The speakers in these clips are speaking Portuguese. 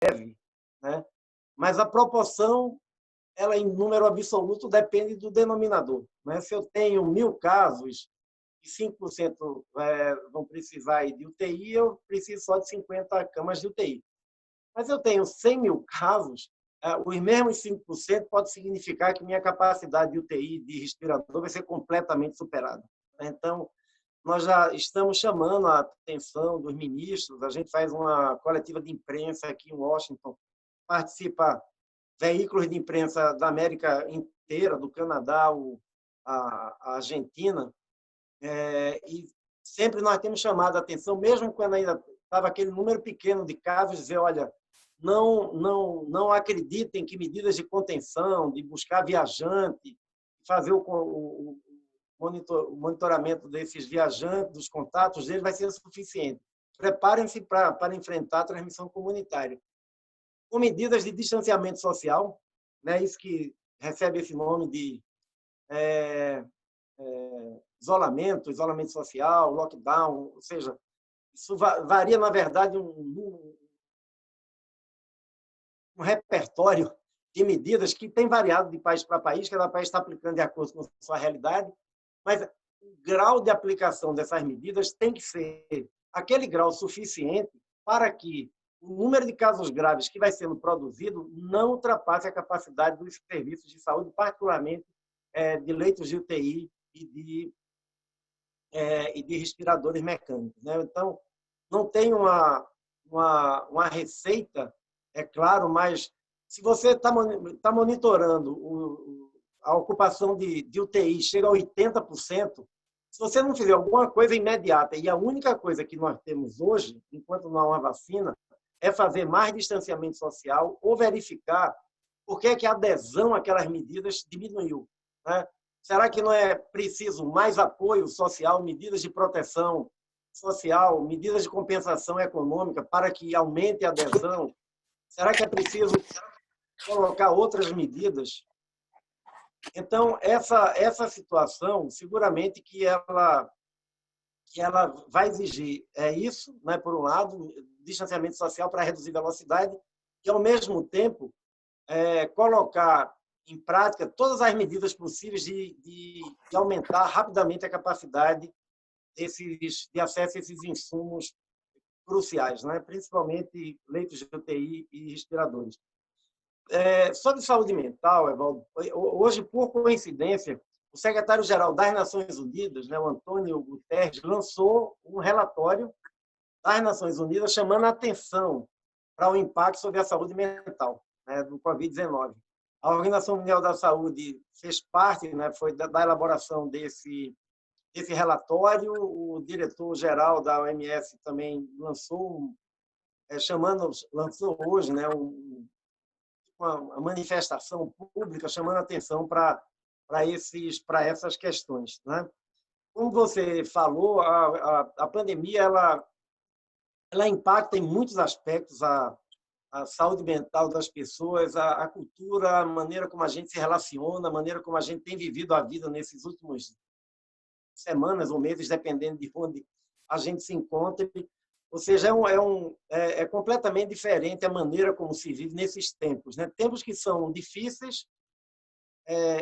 deve, né? Mas a proporção, ela em número absoluto, depende do denominador, né? Se eu tenho 1.000 casos e 5% vão precisar de UTI, eu preciso só de 50 camas de UTI. Mas eu tenho 100.000 casos, os mesmos 5% pode significar que minha capacidade de UTI, de respirador, vai ser completamente superada. Então, nós já estamos chamando a atenção dos ministros, a gente faz uma coletiva de imprensa aqui em Washington, participa veículos de imprensa da América inteira, do Canadá, a Argentina, e sempre nós temos chamado a atenção, mesmo quando ainda estava aquele número pequeno de casos, dizer, olha, não acreditem que medidas de contenção, de buscar viajante, fazer o monitoramento desses viajantes, dos contatos deles, vai ser suficiente. Preparem-se para enfrentar a transmissão comunitária. Com medidas de distanciamento social, né, isso que recebe esse nome de isolamento social, lockdown, ou seja, isso varia, na verdade, um repertório de medidas que tem variado de país para país, cada país está aplicando de acordo com a sua realidade, mas o grau de aplicação dessas medidas tem que ser aquele grau suficiente para que o número de casos graves que vai sendo produzido não ultrapasse a capacidade dos serviços de saúde, particularmente de leitos de UTI e de respiradores mecânicos, né? Então, não tem uma receita, é claro, mas se você está monitorando a ocupação de UTI, chega a 80%, se você não fizer alguma coisa imediata, e a única coisa que nós temos hoje, enquanto não há uma vacina, é fazer mais distanciamento social ou verificar por que a adesão àquelas medidas diminuiu, né? Será que não é preciso mais apoio social, medidas de proteção social, medidas de compensação econômica para que aumente a adesão? Será que é preciso colocar outras medidas? Então, essa situação, seguramente que ela vai exigir isso, né, por um lado, distanciamento social para reduzir velocidade, e, ao mesmo tempo, colocar em prática todas as medidas possíveis de aumentar rapidamente a capacidade de acesso a esses insumos cruciais, né? Principalmente leitos de UTI e respiradores. Sobre saúde mental, Evaldo, hoje, por coincidência, o secretário-geral das Nações Unidas, né, o Antônio Guterres, lançou um relatório das Nações Unidas chamando a atenção para o impacto sobre a saúde mental, né, do Covid-19. A Organização Mundial da Saúde fez parte, né, foi da elaboração desse relatório. O diretor-geral da OMS também lançou hoje, né, uma manifestação pública chamando a atenção para essas questões, né? Como você falou, a pandemia ela impacta em muitos aspectos a saúde mental das pessoas, a cultura, a maneira como a gente se relaciona, a maneira como a gente tem vivido a vida nesses últimos semanas ou meses, dependendo de onde a gente se encontre. Ou seja, é completamente diferente a maneira como se vive nesses tempos, né? Tempos que são difíceis.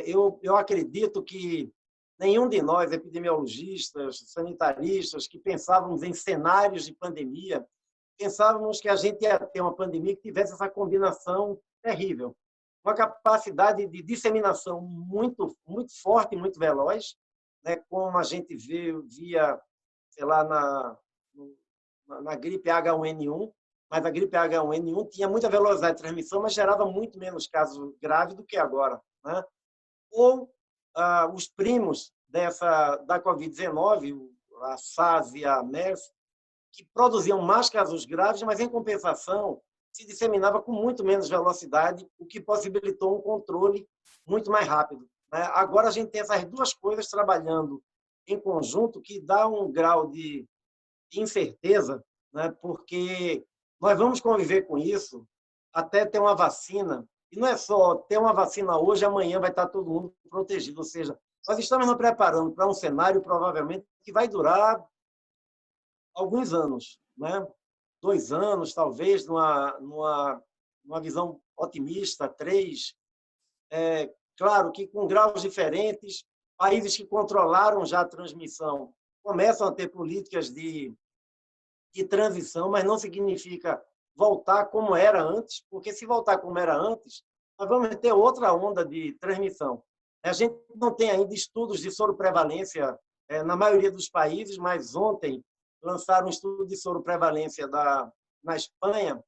Eu acredito que nenhum de nós, epidemiologistas, sanitaristas, que pensávamos em cenários de pandemia, pensávamos que a gente ia ter uma pandemia que tivesse essa combinação terrível. Uma capacidade de disseminação muito, muito forte e muito veloz, né? Como a gente via, sei lá, na gripe H1N1, mas a gripe H1N1 tinha muita velocidade de transmissão, mas gerava muito menos casos graves do que agora, né? Ou os primos da Covid-19, a SARS e a MERS, que produziam mais casos graves, mas, em compensação, se disseminava com muito menos velocidade, o que possibilitou um controle muito mais rápido, né? Agora a gente tem essas duas coisas trabalhando em conjunto, que dá um grau de incerteza, né? Porque nós vamos conviver com isso até ter uma vacina, e não é só ter uma vacina hoje, amanhã vai estar todo mundo protegido, ou seja, nós estamos nos preparando para um cenário, provavelmente, que vai durar alguns anos, né? 2 anos, talvez, numa uma visão otimista, 3. Claro que com graus diferentes, países que controlaram já a transmissão começam a ter políticas de transição, mas não significa voltar como era antes, porque se voltar como era antes, nós vamos ter outra onda de transmissão. A gente não tem ainda estudos de soroprevalência na maioria dos países, mas ontem lançaram um estudo de soroprevalência na Espanha.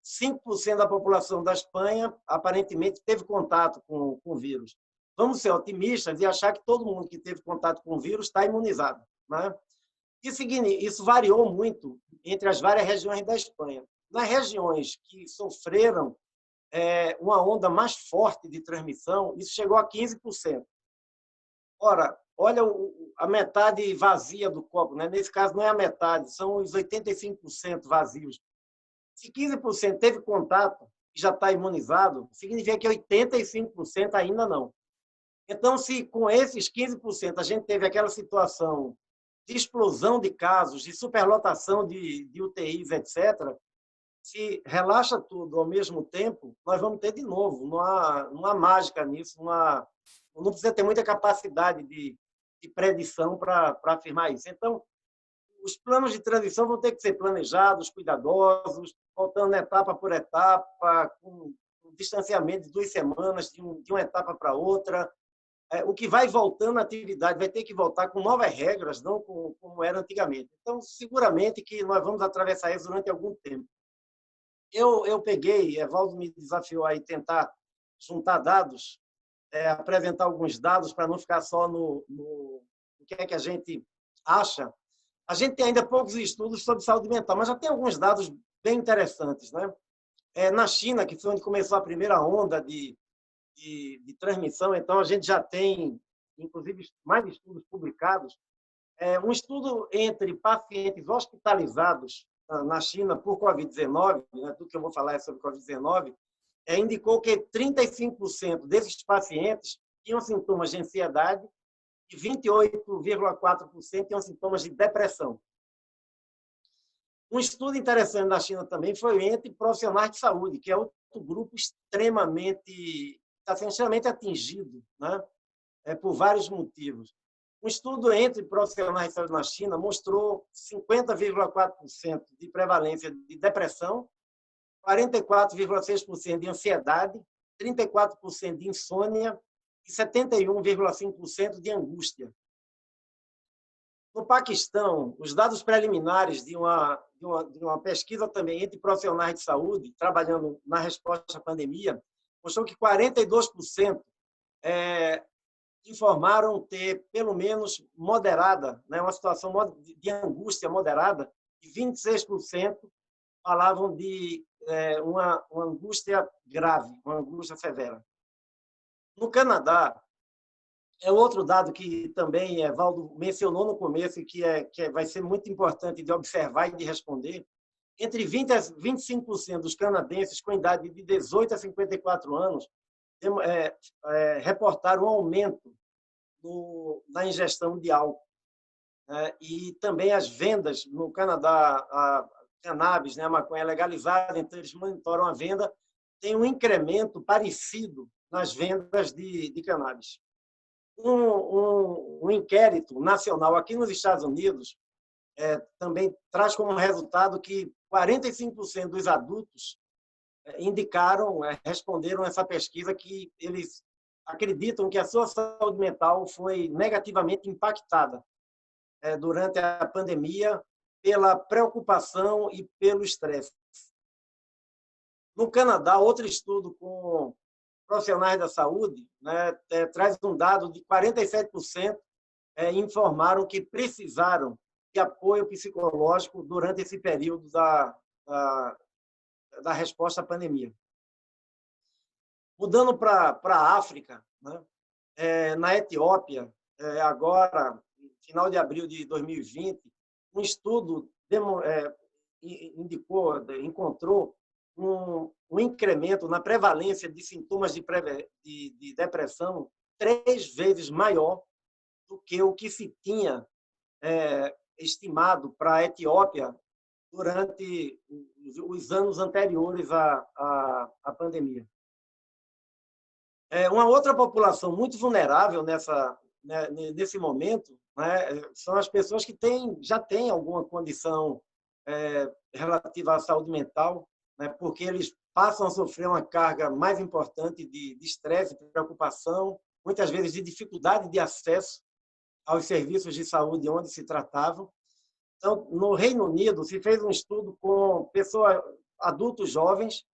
5% da população da Espanha aparentemente teve contato com o vírus. Vamos ser otimistas e achar que todo mundo que teve contato com o vírus está imunizado, né? Isso variou muito entre as várias regiões da Espanha. Nas regiões que sofreram uma onda mais forte de transmissão, isso chegou a 15%. Ora, olha a metade vazia do copo, né? Nesse caso, não é a metade, são os 85% vazios. Se 15% teve contato e já está imunizado, significa que 85% ainda não. Então, se com esses 15% a gente teve aquela situação de explosão de casos, de superlotação de UTIs, etc., se relaxa tudo ao mesmo tempo, nós vamos ter de novo. Não há mágica nisso, não precisa ter muita capacidade de predição para afirmar isso. Então, os planos de transição vão ter que ser planejados, cuidadosos, voltando etapa por etapa, com distanciamento de 2 semanas, de uma etapa para outra. O que vai voltando à atividade vai ter que voltar com novas regras, não como era antigamente. Então, seguramente que nós vamos atravessar isso durante algum tempo. Eu peguei, Evaldo me desafiou a tentar juntar dados, apresentar alguns dados para não ficar só no que é que a gente acha. A gente tem ainda poucos estudos sobre saúde mental, mas já tem alguns dados bem interessantes, né? Na China, que foi onde começou a primeira onda de transmissão, então a gente já tem, inclusive, mais estudos publicados. Um estudo entre pacientes hospitalizados na China por Covid-19, né, tudo que eu vou falar é sobre Covid-19, indicou que 35% desses pacientes tinham sintomas de ansiedade e 28,4% tinham sintomas de depressão. Um estudo interessante na China também foi entre profissionais de saúde, que é outro grupo está sendo extremamente atingido, né? Por vários motivos. Um estudo entre profissionais de saúde na China mostrou 50,4% de prevalência de depressão, 44,6% de ansiedade, 34% de insônia e 71,5% de angústia. No Paquistão, os dados preliminares de uma pesquisa também entre profissionais de saúde, trabalhando na resposta à pandemia, mostrou que 42% informaram ter, pelo menos, moderada, né, uma situação de angústia moderada, e 26% falavam de uma angústia grave, uma angústia severa. No Canadá, outro dado que também Evaldo mencionou no começo e que vai ser muito importante de observar e de responder, entre 20% a 25% dos canadenses com idade de 18 a 54 anos reportaram um aumento na ingestão de álcool. E também as vendas no Canadá, a cannabis, né, a maconha legalizada, então eles monitoram a venda, tem um incremento parecido nas vendas de cannabis. Um inquérito nacional aqui nos Estados Unidos também traz como resultado que 45% dos adultos responderam essa pesquisa que eles acreditam que a sua saúde mental foi negativamente impactada durante a pandemia pela preocupação e pelo estresse. No Canadá, outro estudo com profissionais da saúde, né, traz um dado de 47% informaram que precisaram de apoio psicológico durante esse período da resposta à pandemia. Mudando para a África, né, na Etiópia, agora, final de abril de 2020, um estudo encontrou um incremento na prevalência de sintomas de depressão 3 vezes maior do que o que se tinha estimado para a Etiópia durante os anos anteriores à pandemia. Uma outra população muito vulnerável nesse momento, né, são as pessoas que já têm alguma condição relativa à saúde mental, né, porque eles passam a sofrer uma carga mais importante de estresse, de preocupação, muitas vezes de dificuldade de acesso aos serviços de saúde onde se tratavam. Então, no Reino Unido, se fez um estudo com pessoas, adultos jovens,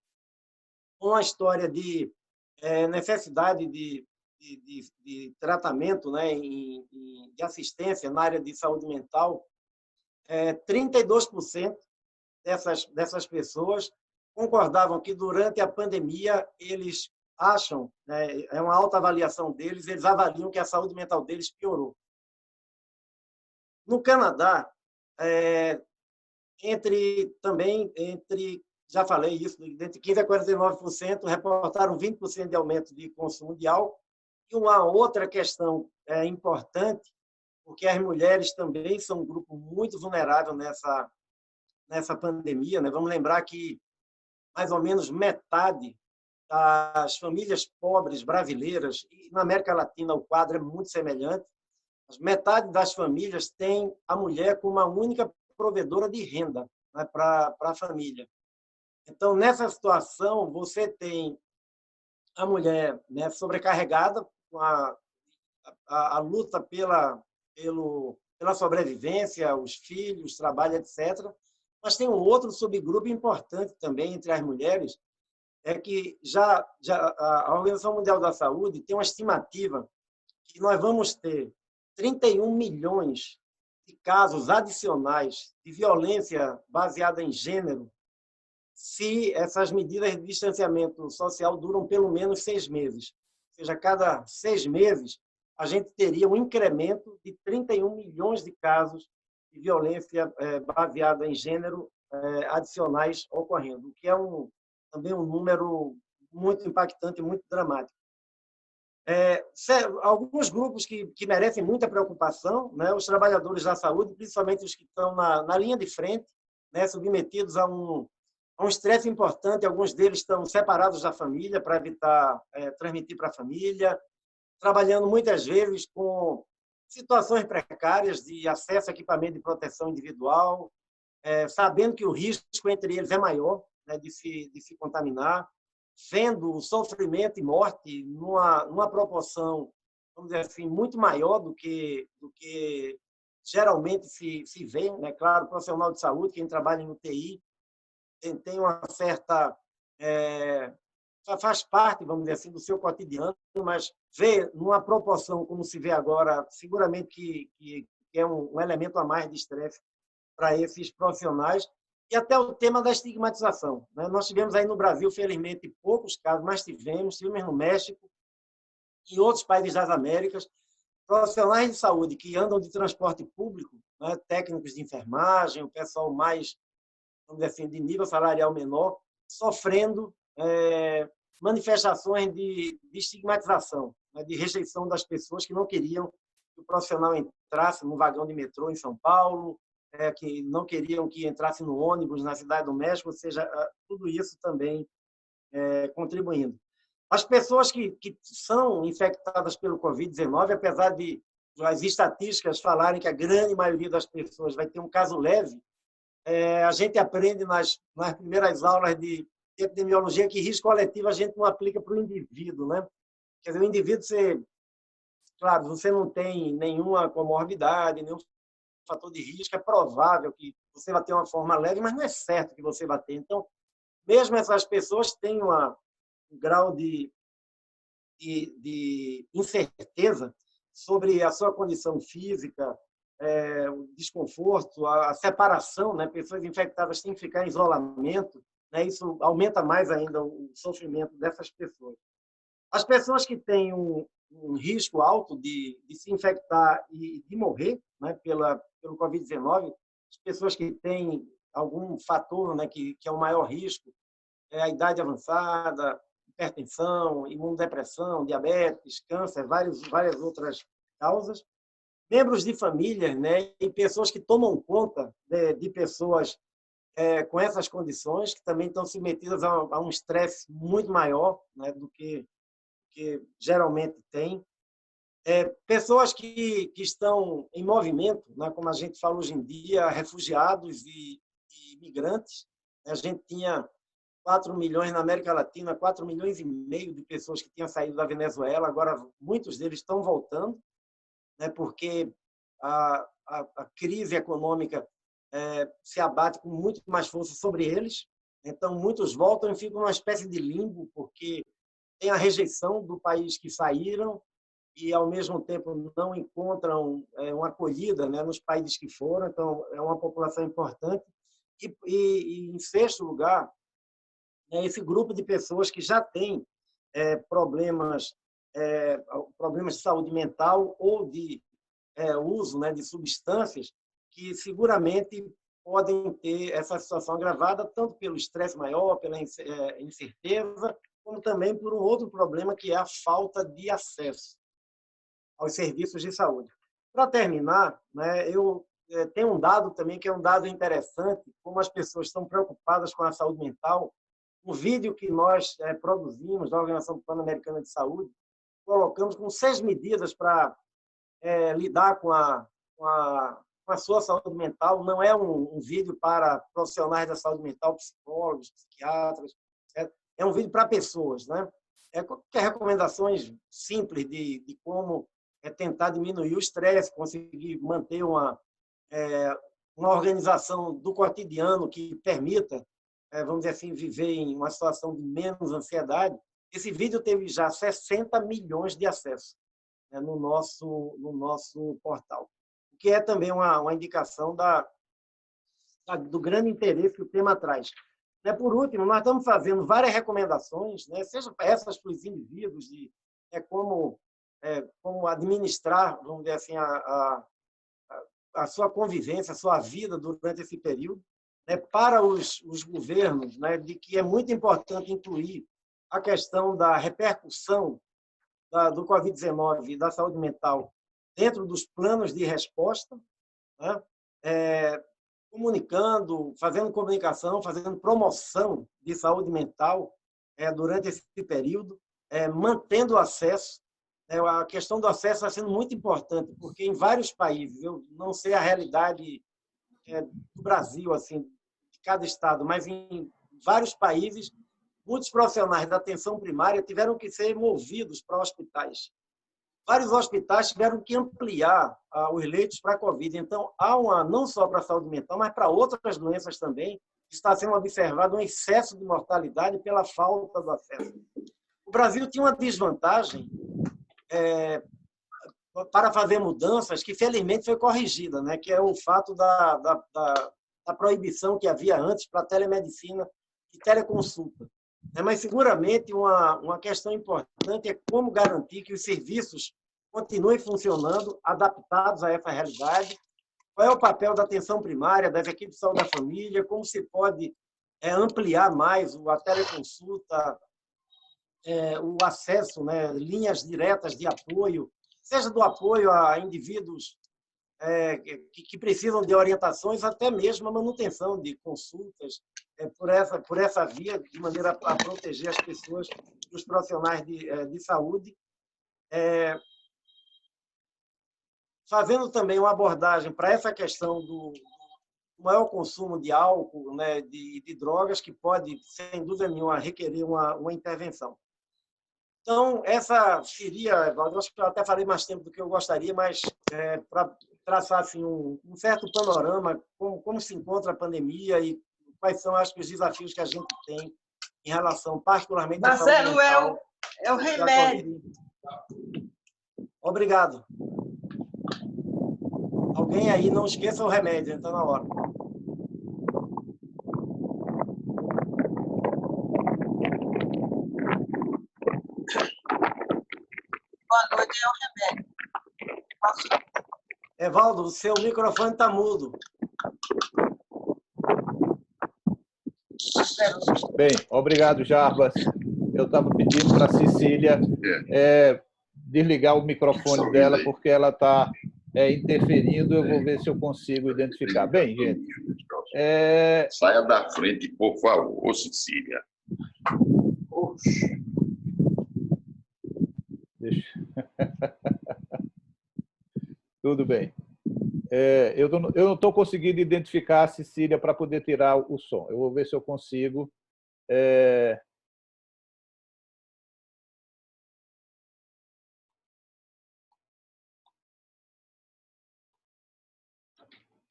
com a história de necessidade de tratamento, né, de assistência na área de saúde mental. 32% dessas pessoas concordavam que, durante a pandemia, eles acham, né, é uma autoavaliação deles, eles avaliam que a saúde mental deles piorou. No Canadá, já falei isso, entre 15% a 49% reportaram 20% de aumento de consumo de álcool. E uma outra questão importante, porque as mulheres também são um grupo muito vulnerável nessa pandemia, né? Vamos lembrar que mais ou menos metade das famílias pobres brasileiras, e na América Latina o quadro é muito semelhante, metade das famílias tem a mulher como uma única provedora de renda, né, para a família. Então, nessa situação, você tem a mulher, né, sobrecarregada com a luta pela sobrevivência, os filhos, trabalho, etc. Mas tem um outro subgrupo importante também entre as mulheres, que a Organização Mundial da Saúde tem uma estimativa que nós vamos ter 31 milhões de casos adicionais de violência baseada em gênero se essas medidas de distanciamento social duram pelo menos 6 meses. Ou seja, a cada 6 meses, a gente teria um incremento de 31 milhões de casos de violência baseada em gênero adicionais ocorrendo, o que é também um número muito impactante e muito dramático. Alguns grupos que merecem muita preocupação, né, os trabalhadores da saúde, principalmente os que estão na linha de frente, né, submetidos a um estresse importante. Alguns deles estão separados da família para evitar transmitir para a família, trabalhando muitas vezes com situações precárias de acesso a equipamento de proteção individual, sabendo que o risco entre eles é maior, né, de se contaminar, vendo o sofrimento e morte numa proporção, vamos dizer assim, muito maior do que geralmente se vê, né? Claro, o profissional de saúde, quem trabalha no TI, tem uma certa faz parte, vamos dizer assim, do seu cotidiano, mas vê numa proporção como se vê agora, seguramente que é um elemento a mais de estresse para esses profissionais. E até o tema da estigmatização, né? Nós tivemos aí no Brasil, felizmente, poucos casos, mas tivemos no México e em outros países das Américas, profissionais de saúde que andam de transporte público, né? Técnicos de enfermagem, o pessoal mais, vamos dizer assim, de nível salarial menor, sofrendo manifestações de estigmatização, né? De rejeição das pessoas que não queriam que o profissional entrasse no vagão de metrô em São Paulo, que não queriam que entrasse no ônibus na Cidade do México, ou seja, tudo isso também contribuindo. As pessoas que são infectadas pelo Covid-19, apesar de as estatísticas falarem que a grande maioria das pessoas vai ter um caso leve, a gente aprende nas primeiras aulas de epidemiologia que risco coletivo a gente não aplica para o indivíduo, né? Quer dizer, o indivíduo, claro, você não tem nenhuma comorbidade, nenhum fator de risco, é provável que você vai ter uma forma leve, mas não é certo que você vai ter. Então, mesmo essas pessoas têm um grau de incerteza sobre a sua condição física, o desconforto, a separação, né? Pessoas infectadas têm que ficar em isolamento, né? Isso aumenta mais ainda o sofrimento dessas pessoas. As pessoas que têm um risco alto de se infectar e de morrer, né, pelo Covid-19, as pessoas que têm algum fator, né, que é o maior risco, a idade avançada, hipertensão, imunodepressão, diabetes, câncer, várias outras causas. Membros de família, né, e pessoas que tomam conta de pessoas com essas condições, que também estão submetidas a um estresse muito maior, né, do que geralmente tem. Pessoas que estão em movimento, né, como a gente fala hoje em dia, refugiados e imigrantes. A gente tinha 4 milhões na América Latina, 4 milhões e meio de pessoas que tinham saído da Venezuela, agora muitos deles estão voltando, né, porque a crise econômica se abate com muito mais força sobre eles. Então, muitos voltam e ficam numa espécie de limbo, porque tem a rejeição do país que saíram e, ao mesmo tempo, não encontram uma acolhida, né, nos países que foram. Então, é uma população importante. E em sexto lugar, esse grupo de pessoas que já tem problemas de saúde mental ou de uso, né, de substâncias que seguramente podem ter essa situação agravada tanto pelo estresse maior, pela incerteza, como também por um outro problema, que é a falta de acesso aos serviços de saúde. Para terminar, né, eu tenho um dado também que é um dado interessante, como as pessoas estão preocupadas com a saúde mental. Um vídeo que nós produzimos da Organização Pan-Americana de Saúde, colocamos com 6 medidas para lidar com a sua saúde mental. Não é um vídeo para profissionais da saúde mental, psicólogos, psiquiatras, certo? É um vídeo para pessoas, né? Recomendações simples de como tentar diminuir o estresse, conseguir manter uma organização do cotidiano que permita, vamos dizer assim, viver em uma situação de menos ansiedade. Esse vídeo teve já 60 milhões de acessos, né, no nosso portal, o que é também uma indicação do grande interesse que o tema traz. Por último, nós estamos fazendo várias recomendações, né, seja essas para os indivíduos, de como administrar, vamos dizer assim, a sua convivência, a sua vida durante esse período, né, para os governos, né, de que é muito importante incluir a questão da repercussão do Covid-19 e da saúde mental dentro dos planos de resposta, né, comunicando, fazendo comunicação, fazendo promoção de saúde mental durante esse período, mantendo o acesso. A questão do acesso está sendo muito importante, porque em vários países, eu não sei a realidade do Brasil, assim, de cada estado, mas em vários países, muitos profissionais da atenção primária tiveram que ser movidos para hospitais. Vários hospitais tiveram que ampliar os leitos para a Covid. Então, há não só para a saúde mental, mas para outras doenças também, está sendo observado um excesso de mortalidade pela falta do acesso. O Brasil tinha uma desvantagem para fazer mudanças que, felizmente, foi corrigida, né? Que é o fato da proibição que havia antes para a telemedicina e teleconsulta. Mas, seguramente, uma questão importante é como garantir que os serviços continuem funcionando, adaptados a essa realidade. Qual é o papel da atenção primária, das equipes de saúde da família, como se pode ampliar mais a teleconsulta, o acesso, né, linhas diretas de apoio, seja do apoio a indivíduos que precisam de orientações, até mesmo a manutenção de consultas por essa via, de maneira a proteger as pessoas e os profissionais de saúde, fazendo também uma abordagem para essa questão do maior consumo de álcool, né, de drogas, que pode, sem dúvida nenhuma, requerer uma intervenção. Então, essa seria, Evaldo, acho que eu até falei mais tempo do que eu gostaria, mas para traçar assim, um certo panorama, como se encontra a pandemia e quais são, acho que, os desafios que a gente tem em relação, particularmente, à saúde mental. Marcelo, é o remédio. Obrigado. Alguém aí, não esqueça o remédio, então, na hora. Boa noite, é o remédio. Posso... Evaldo, o seu microfone está mudo. Bem, obrigado, Jarbas. Eu estava pedindo para a Cecília desligar o microfone dela, porque ela está interferindo, eu vou ver se eu consigo identificar. Bem, gente, Saia da frente, por favor, Cecília. deixa... Tudo bem. Eu não estou conseguindo identificar a Cecília para poder tirar o som. Eu vou ver se eu consigo.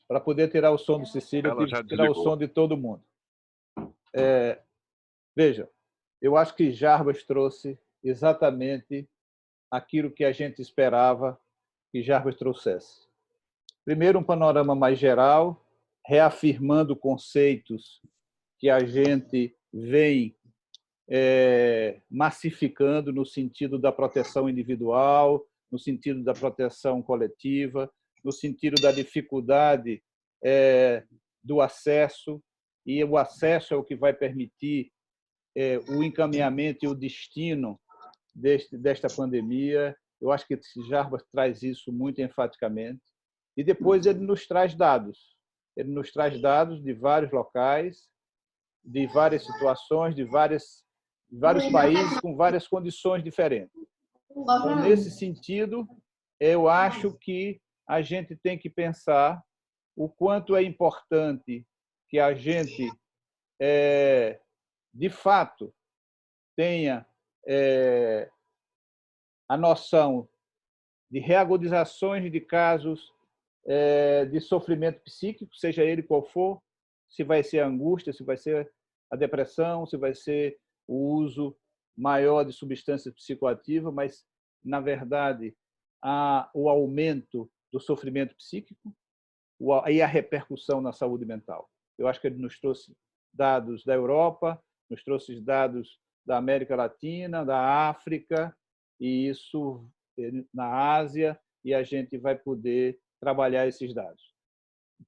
Para poder tirar o som de Cecília, eu tive que tirar o som de todo mundo. Veja, eu acho que Jarbas trouxe exatamente aquilo que a gente esperava que Jarbas trouxesse. Primeiro, um panorama mais geral, reafirmando conceitos que a gente vem massificando no sentido da proteção individual, no sentido da proteção coletiva, no sentido da dificuldade do acesso, e o acesso é o que vai permitir o encaminhamento e o destino desta pandemia. Eu acho que Jarbas traz isso muito enfaticamente. E depois ele nos traz dados. Ele nos traz dados de vários locais, de várias situações, de vários países com várias condições diferentes. Então, nesse sentido, eu acho que a gente tem que pensar o quanto é importante que a gente, de fato, tenha a noção de reagudizações de casos de sofrimento psíquico, seja ele qual for, se vai ser a angústia, se vai ser a depressão, se vai ser o uso maior de substâncias psicoativas, mas, na verdade, o aumento do sofrimento psíquico e a repercussão na saúde mental. Eu acho que ele nos trouxe dados da Europa, nos trouxe dados da América Latina, da África, e isso na Ásia, e a gente vai poder trabalhar esses dados.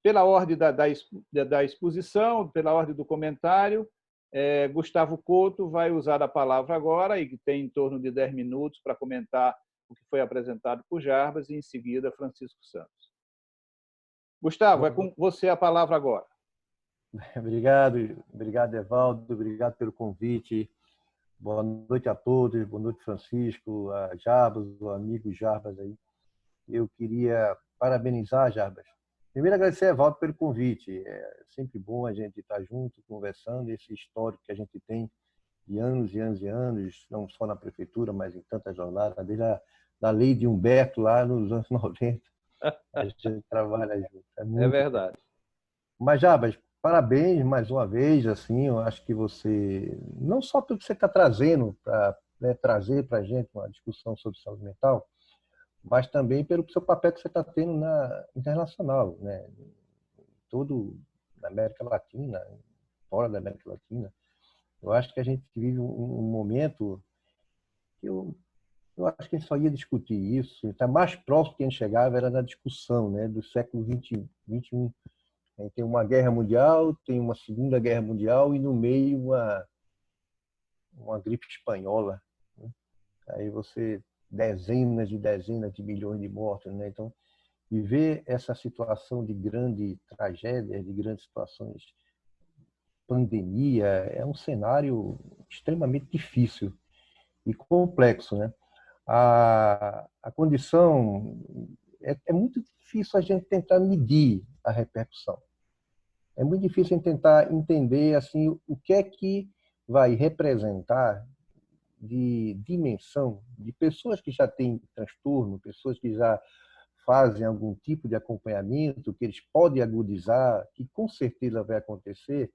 Pela ordem da exposição, pela ordem do comentário, Gustavo Couto vai usar a palavra agora, e tem em torno de 10 minutos para comentar o que foi apresentado por Jarbas, e, em seguida, Francisco Santos. Gustavo, é com você a palavra agora. Obrigado, Evaldo, obrigado pelo convite. Boa noite a todos, boa noite, Francisco, a Jarbas, o amigo Jarbas aí. Eu queria parabenizar, Jarbas. Primeiro, agradecer a Evaldo pelo convite. É sempre bom a gente estar junto, conversando, esse histórico que a gente tem de anos e anos e anos, não só na prefeitura, mas em tantas jornadas, desde a lei de Humberto, lá nos anos 90. A gente trabalha junto. É verdade. Tempo. Mas, Jarbas, parabéns mais uma vez. Assim, eu acho que você, não só pelo que você está trazendo, para trazer para a gente uma discussão sobre saúde mental, mas também pelo seu papel que você está tendo na internacional, né? Todo na América Latina, fora da América Latina. Eu acho que a gente vive um momento que eu acho que a gente só ia discutir isso. Está mais próximo que a gente chegava era na discussão, né, do século XXI. Tem uma guerra mundial, tem uma segunda guerra mundial e no meio uma gripe espanhola, né? Aí você dezenas de milhões de mortos, né? Então, viver essa situação de grande tragédia, de grandes situações, pandemia, é um cenário extremamente difícil e complexo, né? A condição é muito difícil a gente tentar medir a repercussão. É muito difícil tentar entender assim o que é que vai representar de dimensão de pessoas que já têm transtorno, pessoas que já fazem algum tipo de acompanhamento, que eles podem agudizar, que com certeza vai acontecer,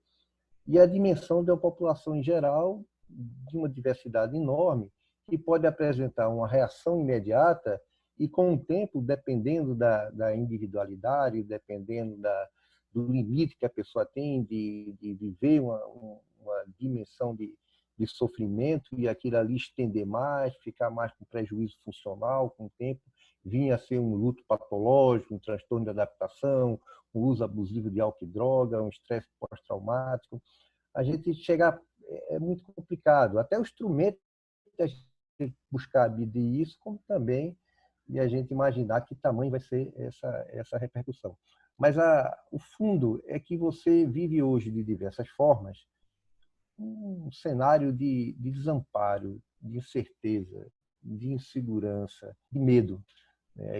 e a dimensão da população em geral, de uma diversidade enorme, que pode apresentar uma reação imediata e, com o tempo, dependendo da individualidade, dependendo do limite que a pessoa tem de viver uma dimensão de sofrimento e aquilo ali estender mais, ficar mais com prejuízo funcional, com o tempo, vinha a ser um luto patológico, um transtorno de adaptação, um uso abusivo de álcool e droga, um estresse pós-traumático. A gente chegar é muito complicado. Até o instrumento a gente buscar medir isso, como também e a gente imaginar que tamanho vai ser essa repercussão. Mas o fundo é que você vive hoje de diversas formas um cenário de desamparo, de incerteza, de insegurança, de medo.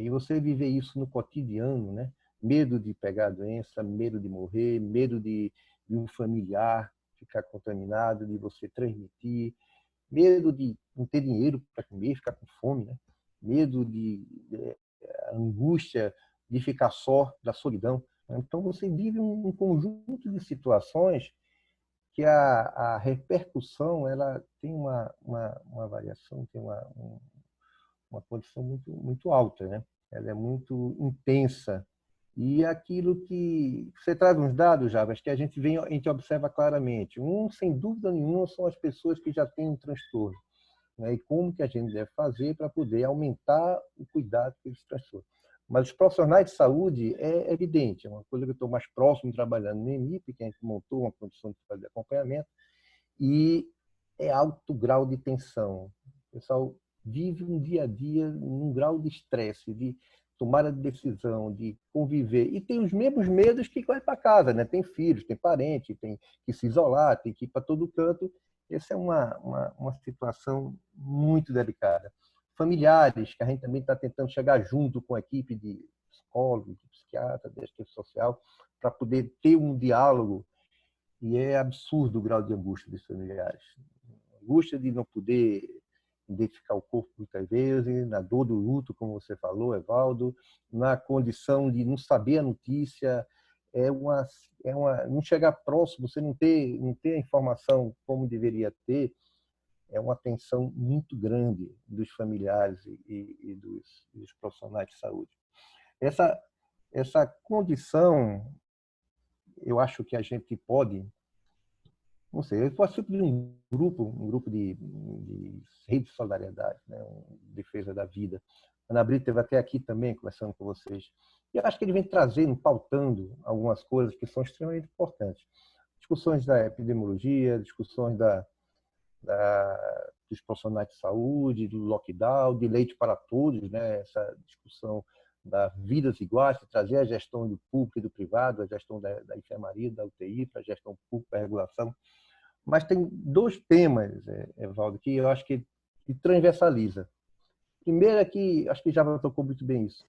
E você viver isso no cotidiano, né? Medo de pegar a doença, medo de morrer, medo de um familiar ficar contaminado, de você transmitir, medo de não ter dinheiro para comer, ficar com fome, né? Medo de angústia de ficar só, da solidão. Então você vive um conjunto de situações que a repercussão ela tem uma variação, tem uma condição muito alta, né? Ela é muito intensa. E aquilo que você traz uns dados, Jabas, que a gente observa claramente. Sem dúvida nenhuma, são as pessoas que já têm um transtorno, né? E como que a gente deve fazer para poder aumentar o cuidado com esse transtorno. Mas os profissionais de saúde é evidente, é uma coisa que eu estou mais próximo trabalhando no EMIP, que a gente montou uma condição de fazer acompanhamento, e é alto grau de tensão. O pessoal vive um dia a dia num grau de estresse, de tomada de decisão, de conviver. E tem os mesmos medos que vai para casa, né? Tem filhos, tem parente, tem que se isolar, tem que ir para todo canto. Essa é uma situação muito delicada. Familiares, que a gente também está tentando chegar junto com a equipe de psicólogo, de psiquiatra, de assistente social, para poder ter um diálogo. E é absurdo o grau de angústia dos familiares. Angústia de não poder identificar o corpo muitas vezes, na dor do luto, como você falou, Evaldo, na condição de não saber a notícia, não chegar próximo, você não ter a informação como deveria ter, é uma tensão muito grande dos familiares e dos profissionais de saúde. Essa condição, eu acho que a gente pode, não sei, eu participo de um grupo de rede de solidariedade, né? Defesa da vida. A Ana Brito esteve até aqui também conversando com vocês. E eu acho que ele vem trazendo, pautando algumas coisas que são extremamente importantes. Discussões da epidemiologia, discussões dos profissionais de saúde, do lockdown, de leite para todos, né? Essa discussão da vidas iguais, trazer a gestão do público e do privado, a gestão da enfermaria, da UTI, para a gestão pública, a regulação. Mas tem dois temas, Evaldo, que eu acho que transversaliza. Primeiro é que, acho que já tocou muito bem isso,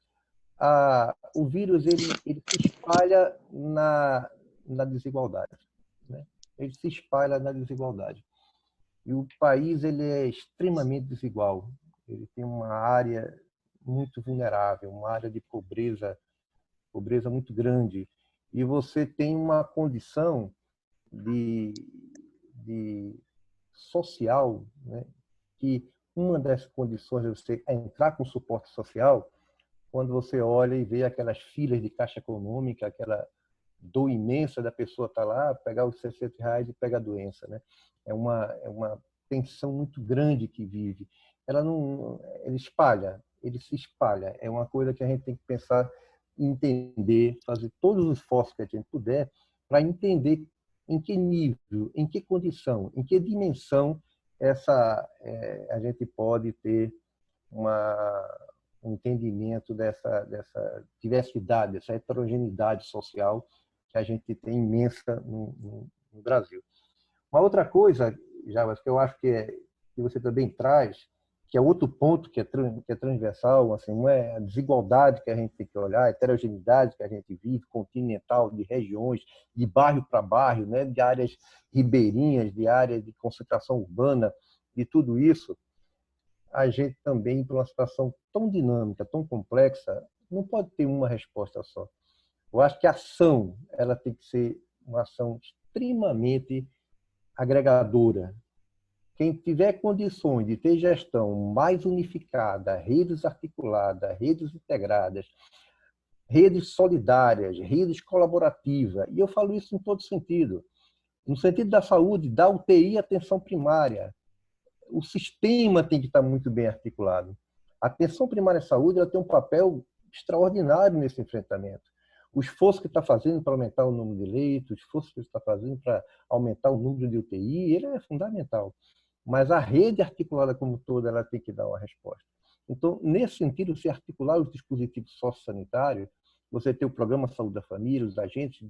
o vírus ele se espalha na desigualdade, né? Ele se espalha na desigualdade. E o país ele é extremamente desigual. Ele tem uma área muito vulnerável, uma área de pobreza muito grande. E você tem uma condição de social, né? Que uma das condições de você entrar com suporte social, quando você olha e vê aquelas filas de caixa econômica, aquela dor imensa da pessoa estar lá, pegar os R$60 e pegar a doença, né? É uma tensão muito grande que vive. Ele se espalha. É uma coisa que a gente tem que pensar, entender, fazer todos os esforços que a gente puder para entender em que nível, em que condição, em que dimensão a gente pode ter um entendimento dessa diversidade, dessa heterogeneidade social que a gente tem imensa no Brasil. Uma outra coisa, Jabas, que eu acho que você também traz, que é outro ponto que é transversal, assim, não é a desigualdade que a gente tem que olhar, a heterogeneidade que a gente vive, continental, de regiões, de bairro para bairro, né, de áreas ribeirinhas, de áreas de concentração urbana, de tudo isso, a gente também, por uma situação tão dinâmica, tão complexa, não pode ter uma resposta só. Eu acho que a ação ela tem que ser uma ação extremamente agregadora. Quem tiver condições de ter gestão mais unificada, redes articuladas, redes integradas, redes solidárias, redes colaborativas, e eu falo isso em todo sentido. No sentido da saúde, da UTI à atenção primária, o sistema tem que estar muito bem articulado. A atenção primária à saúde ela tem um papel extraordinário nesse enfrentamento. O esforço que está fazendo para aumentar o número de leitos, o esforço que está fazendo para aumentar o número de UTI, ele é fundamental. Mas a rede articulada como toda ela tem que dar uma resposta. Então, nesse sentido, se articular os dispositivos sociosanitários, você ter o Programa Saúde da Família, os agentes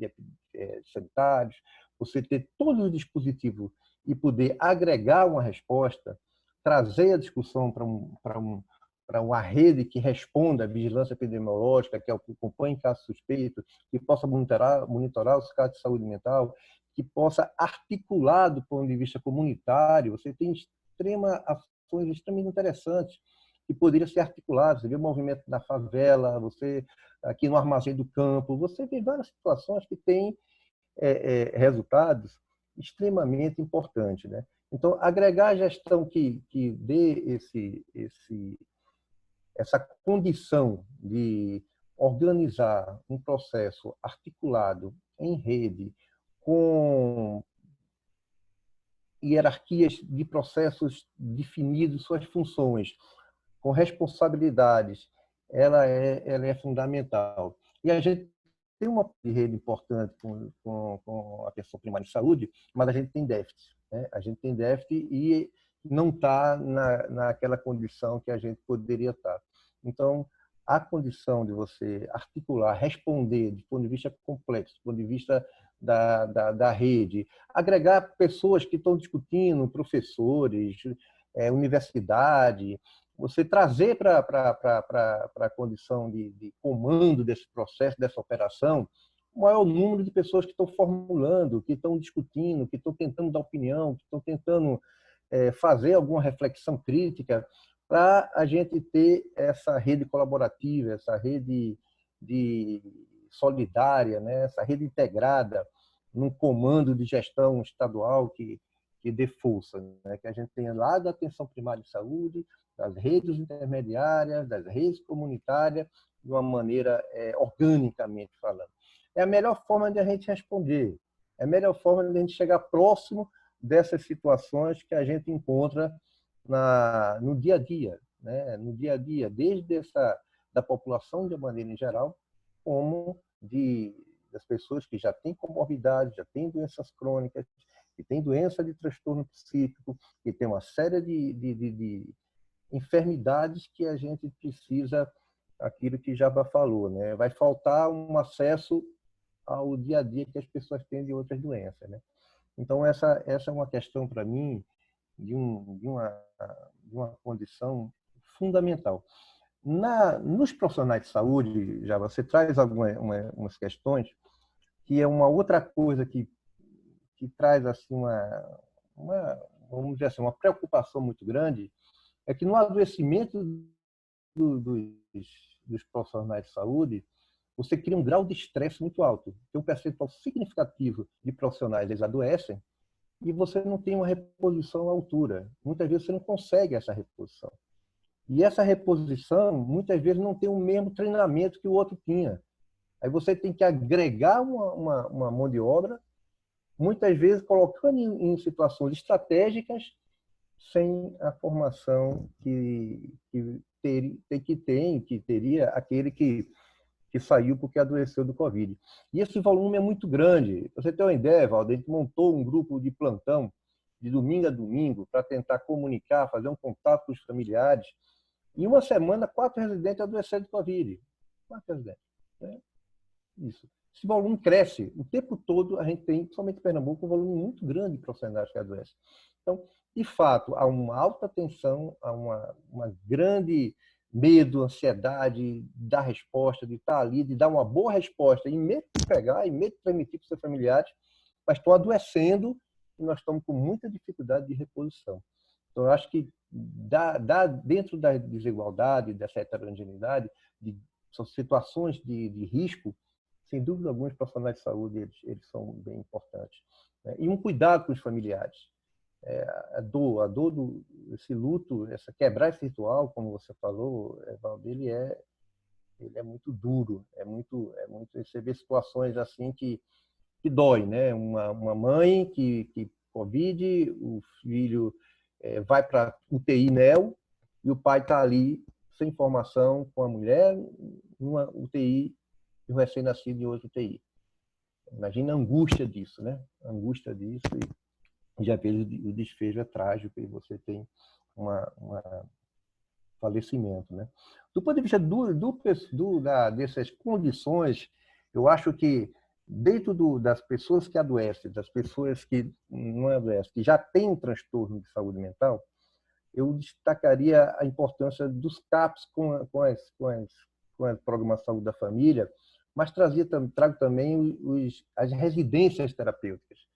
sanitários, você ter todos os dispositivos e poder agregar uma resposta, trazer a discussão para uma rede que responda à vigilância epidemiológica, que acompanhe casos suspeitos, que possa monitorar os casos de saúde mental, que possa articular do ponto de vista comunitário. Você tem ações extremamente interessantes que poderiam ser articuladas. Você vê o movimento na favela, você aqui no Armazém do Campo, você vê várias situações que têm resultados extremamente importantes, né? Então, agregar a gestão que dê essa condição de organizar um processo articulado em rede, com hierarquias de processos definidos, suas funções, com responsabilidades, ela é fundamental. E a gente tem uma rede importante com a atenção primária de saúde, mas a gente tem déficit, né? A gente tem déficit e não está naquela condição que a gente poderia estar. Então, a condição de você articular, responder do ponto de vista complexo, do ponto de vista da rede, agregar pessoas que estão discutindo, professores, universidade, você trazer para a condição de comando desse processo, dessa operação, o maior número de pessoas que estão formulando, que estão discutindo, que estão tentando dar opinião, que estão tentando fazer alguma reflexão crítica, para a gente ter essa rede colaborativa, essa rede solidária, né? Essa rede integrada num comando de gestão estadual que dê força, né? Que a gente tenha lá da atenção primária de saúde, das redes intermediárias, das redes comunitárias, de uma maneira organicamente falando. É a melhor forma de a gente responder, é a melhor forma de a gente chegar próximo dessas situações que a gente encontra no dia a dia, né? No dia a dia, desde da população de maneira em geral, como das pessoas que já têm comorbidade, já têm doenças crônicas, que têm doença de transtorno psíquico, que tem uma série de enfermidades que a gente precisa, aquilo que Jabá falou, né? Vai faltar um acesso ao dia a dia que as pessoas têm de outras doenças, né? Então, essa é uma questão, para mim, de uma condição fundamental. Nos profissionais de saúde, já você traz umas questões que é uma outra coisa que traz assim vamos dizer assim, uma preocupação muito grande, é que no adoecimento dos profissionais de saúde, você cria um grau de estresse muito alto. Tem um percentual significativo de profissionais que eles adoecem e você não tem uma reposição à altura. Muitas vezes você não consegue essa reposição. E essa reposição, muitas vezes, não tem o mesmo treinamento que o outro tinha. Aí você tem que agregar uma mão de obra, muitas vezes colocando em situações estratégicas, sem a formação que teria aquele que saiu porque adoeceu do Covid. E esse volume é muito grande. Pra você ter uma ideia, Valdir, a gente montou um grupo de plantão de domingo a domingo para tentar comunicar, fazer um contato com os familiares. Em uma semana, 4 residentes adoeceram de Covid. 4 residentes. Né? Isso. Esse volume cresce. O tempo todo a gente tem, principalmente em Pernambuco, um volume muito grande de profissionais que adoecem. Então, de fato, há uma alta tensão, há uma grande medo, ansiedade da resposta, de estar ali, de dar uma boa resposta, e medo de pegar, e medo de transmitir para os seus familiares, mas estão adoecendo e nós estamos com muita dificuldade de reposição. Então, eu acho que dentro da desigualdade, dessa heterogeneidade, são situações de risco, sem dúvida alguns profissionais de saúde eles são bem importantes. Né? E um cuidado com os familiares. A dor esse luto, quebrar esse ritual, como você falou, Valdir, ele é muito duro, é muito você vê situações assim que dói, né? Uma mãe que Covid, o filho vai para UTI NEO e o pai está ali sem informação com a mulher numa UTI e o recém-nascido em outra UTI. Imagina a angústia disso, né? A angústia disso e já vejo o desfecho é trágico e você tem falecimento, né? Do ponto de vista dessas condições, eu acho que dentro das pessoas que adoecem, das pessoas que não adoecem, que já têm um transtorno de saúde mental, eu destacaria a importância dos CAPs com a Programa Saúde da Família, mas trago também as residências terapêuticas.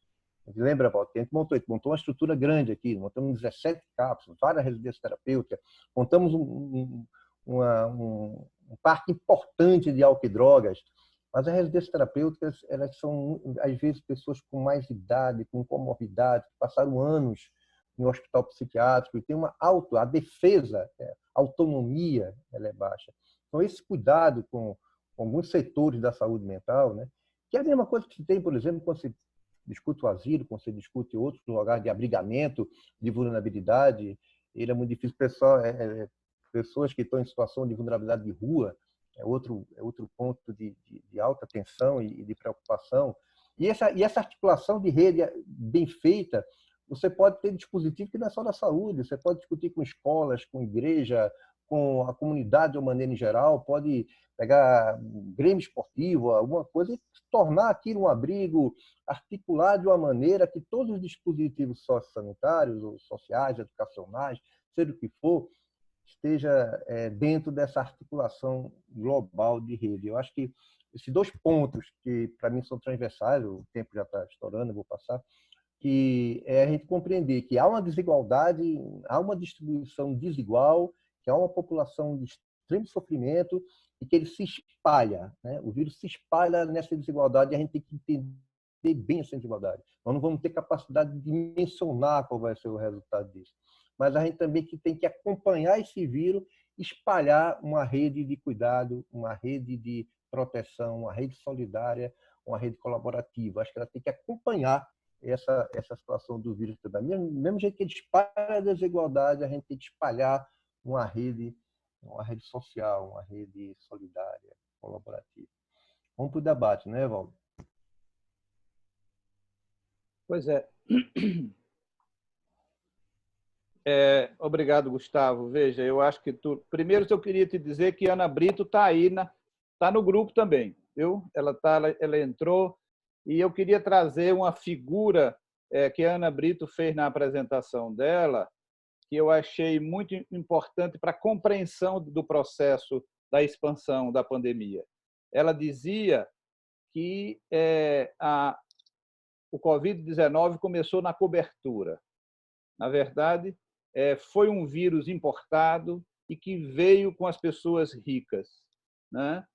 Lembra, Walter? A gente montou uma estrutura grande aqui, montamos 17 CAPs, várias residências terapêuticas, montamos um parque importante de álcool e drogas, mas as residências terapêuticas, elas são, às vezes, pessoas com mais idade, com comorbidade, que passaram anos em um hospital psiquiátrico e tem a defesa, a autonomia, ela é baixa. Então, esse cuidado com alguns setores da saúde mental, né, que é a mesma coisa que se tem, por exemplo, quando se discute o asilo, quando se discute outros lugares de abrigamento, de vulnerabilidade, ele é muito difícil. Pessoas que estão em situação de vulnerabilidade de rua é outro ponto de alta tensão e de preocupação. E essa articulação de rede bem feita, você pode ter dispositivo que não é só da saúde, você pode discutir com escolas, com igreja, com a comunidade de uma maneira em geral, pode pegar grêmio esportivo, alguma coisa, e tornar aquilo um abrigo, articular de uma maneira que todos os dispositivos sociosanitários, ou sociais, educacionais, seja o que for, esteja dentro dessa articulação global de rede. Eu acho que esses dois pontos, que para mim são transversais, o tempo já está estourando, eu vou passar, que é a gente compreender que há uma desigualdade, há uma distribuição desigual, que há uma população de extremo sofrimento e que ele se espalha, né? O vírus se espalha nessa desigualdade e a gente tem que entender bem essa desigualdade. Nós não vamos ter capacidade de mencionar qual vai ser o resultado disso. Mas a gente também tem que acompanhar esse vírus, espalhar uma rede de cuidado, uma rede de proteção, uma rede solidária, uma rede colaborativa. Acho que ela tem que acompanhar essa situação do vírus também. Do mesmo jeito que ele espalha a desigualdade, a gente tem que espalhar uma rede social, uma rede solidária, colaborativa. Vamos para o debate, né, Valdo? Pois é. Obrigado, Gustavo. Veja, eu acho que primeiro eu queria te dizer que Ana Brito está aí, está no grupo também, viu? Ela entrou e eu queria trazer uma figura que a Ana Brito fez na apresentação dela, que eu achei muito importante para a compreensão do processo da expansão da pandemia. Ela dizia que o Covid-19 começou na cobertura. Na verdade, foi um vírus importado e que veio com as pessoas ricas, né?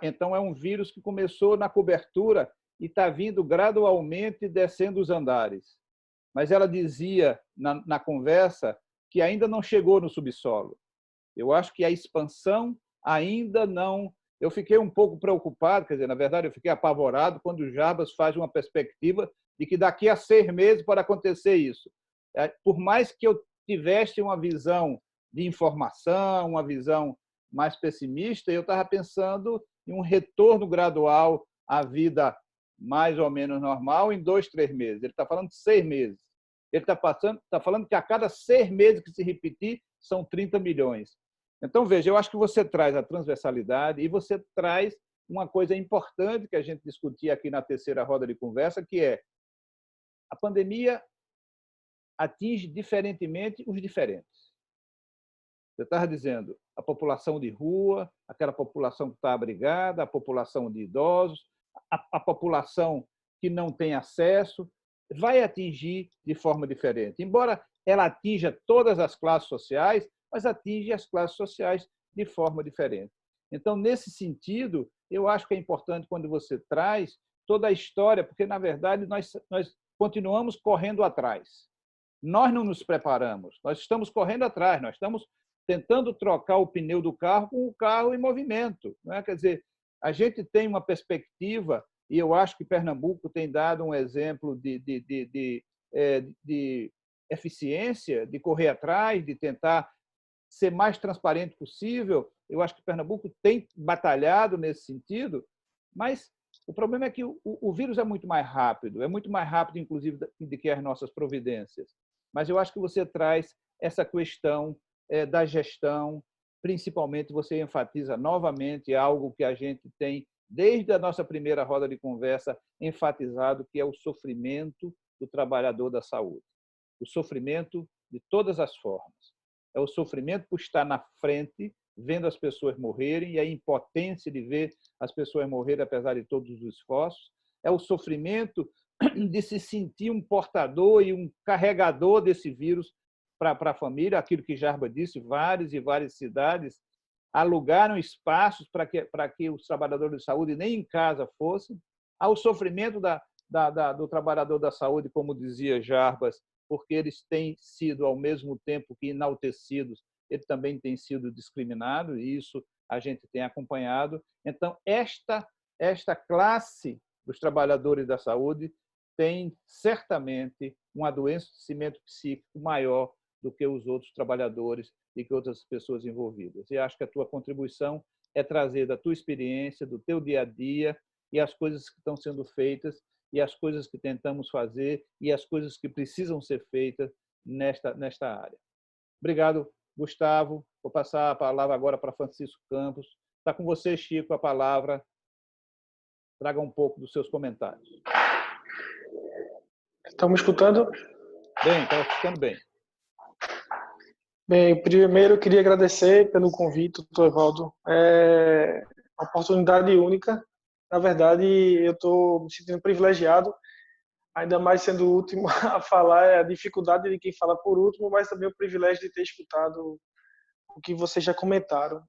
Então, é um vírus que começou na cobertura e está vindo gradualmente descendo os andares. Mas ela dizia na conversa que ainda não chegou no subsolo. Eu acho que a expansão ainda não... Eu fiquei um pouco preocupado, quer dizer, na verdade, eu fiquei apavorado quando o Jarbas faz uma perspectiva de que daqui a 6 meses pode acontecer isso. Por mais que eu tivesse uma visão de informação, uma visão mais pessimista, eu estava pensando em um retorno gradual à vida mais ou menos normal em 2, 3 meses. Ele está falando de 6 meses. Ele está falando que a cada 6 meses que se repetir, são 30 milhões. Então, veja, eu acho que você traz a transversalidade e você traz uma coisa importante que a gente discutia aqui na terceira roda de conversa, que é a pandemia atinge diferentemente os diferentes. Você estava dizendo a população de rua, aquela população que está abrigada, a população de idosos, a população que não tem acesso, vai atingir de forma diferente. Embora ela atinja todas as classes sociais, mas atinge as classes sociais de forma diferente. Então, nesse sentido, eu acho que é importante quando você traz toda a história, porque, na verdade, nós continuamos correndo atrás. Nós não nos preparamos, nós estamos correndo atrás, nós estamos tentando trocar o pneu do carro com o carro em movimento, não é? Quer dizer, a gente tem uma perspectiva, e eu acho que Pernambuco tem dado um exemplo de eficiência, de correr atrás, de tentar ser mais transparente possível. Eu acho que Pernambuco tem batalhado nesse sentido, mas o problema é que o vírus é muito mais rápido, inclusive, do que as nossas providências. Mas eu acho que você traz essa questão da gestão. Principalmente, você enfatiza novamente algo que a gente tem, desde a nossa primeira roda de conversa, enfatizado, que é o sofrimento do trabalhador da saúde. O sofrimento de todas as formas. É o sofrimento por estar na frente, vendo as pessoas morrerem, e a impotência de ver as pessoas morrerem apesar de todos os esforços. É o sofrimento de se sentir um portador e um carregador desse vírus para a família. Aquilo que Jarbas disse, várias e várias cidades alugaram espaços para que os trabalhadores de saúde nem em casa fossem. Há o sofrimento do trabalhador da saúde, como dizia Jarbas, porque eles têm sido, ao mesmo tempo que enaltecidos, ele também tem sido discriminado, e isso a gente tem acompanhado. Então, esta classe dos trabalhadores da saúde tem certamente um adoecimento psíquico maior do que os outros trabalhadores e que outras pessoas envolvidas. E acho que a tua contribuição é trazer da tua experiência, do teu dia a dia, e as coisas que estão sendo feitas, e as coisas que tentamos fazer, e as coisas que precisam ser feitas nesta área. Obrigado, Gustavo. Vou passar a palavra agora para Francisco Campos. Está com você, Chico, a palavra. Traga um pouco dos seus comentários. Estão me escutando? Bem, está escutando bem. Bem, primeiro eu queria agradecer pelo convite, doutor Evaldo. É uma oportunidade única. Na verdade, eu estou me sentindo privilegiado, ainda mais sendo o último a falar, é a dificuldade de quem fala por último, mas também o privilégio de ter escutado o que vocês já comentaram.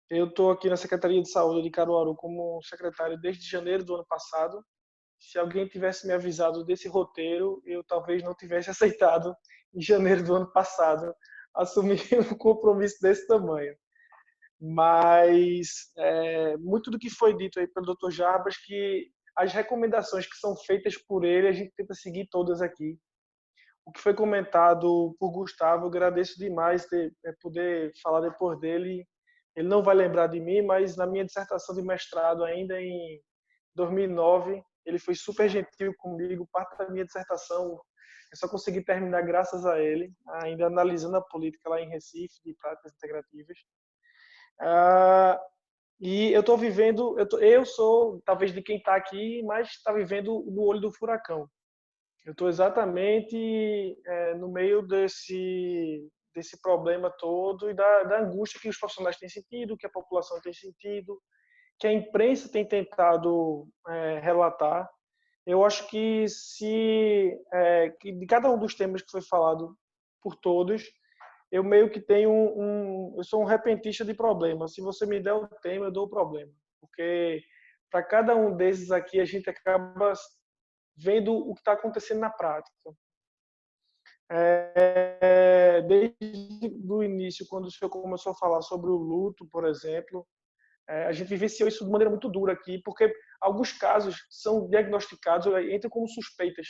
Eu estou aqui na Secretaria de Saúde de Caruaru como secretário desde janeiro do ano passado. Se alguém tivesse me avisado desse roteiro, eu talvez não tivesse aceitado em janeiro do ano passado assumir um compromisso desse tamanho. Mas muito do que foi dito aí pelo Dr. Jarbas, que as recomendações que são feitas por ele, a gente tenta seguir todas aqui. O que foi comentado por Gustavo, eu agradeço demais poder falar depois dele. Ele não vai lembrar de mim, mas na minha dissertação de mestrado, ainda em 2009, ele foi super gentil comigo. Parte da minha dissertação eu só consegui terminar graças a ele, ainda analisando a política lá em Recife, de práticas integrativas. E eu estou vivendo, eu sou talvez de quem está aqui, mas está vivendo no olho do furacão. Eu estou exatamente no meio desse problema todo e da angústia que os profissionais têm sentido, que a população tem sentido, que a imprensa tem tentado relatar. Eu acho que que de cada um dos temas que foi falado por todos, eu meio que tenho eu sou um repentista de problemas. Se você me der o tema, eu dou o problema. Porque para cada um desses aqui, a gente acaba vendo o que está acontecendo na prática. Desde o início, quando o senhor começou a falar sobre o luto, por exemplo, a gente vivenciou isso de maneira muito dura aqui, porque alguns casos são diagnosticados, entram como suspeitas.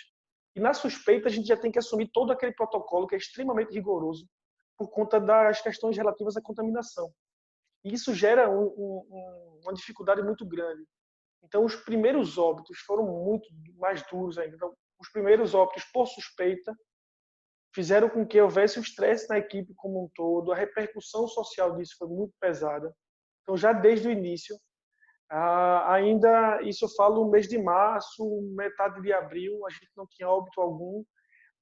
E na suspeita, a gente já tem que assumir todo aquele protocolo que é extremamente rigoroso, por conta das questões relativas à contaminação. E isso gera uma dificuldade muito grande. Então, os primeiros óbitos foram muito mais duros ainda. Então, os primeiros óbitos por suspeita fizeram com que houvesse um estresse na equipe como um todo, a repercussão social disso foi muito pesada. Então, já desde o início, ainda, isso eu falo no mês de março, metade de abril, a gente não tinha óbito algum,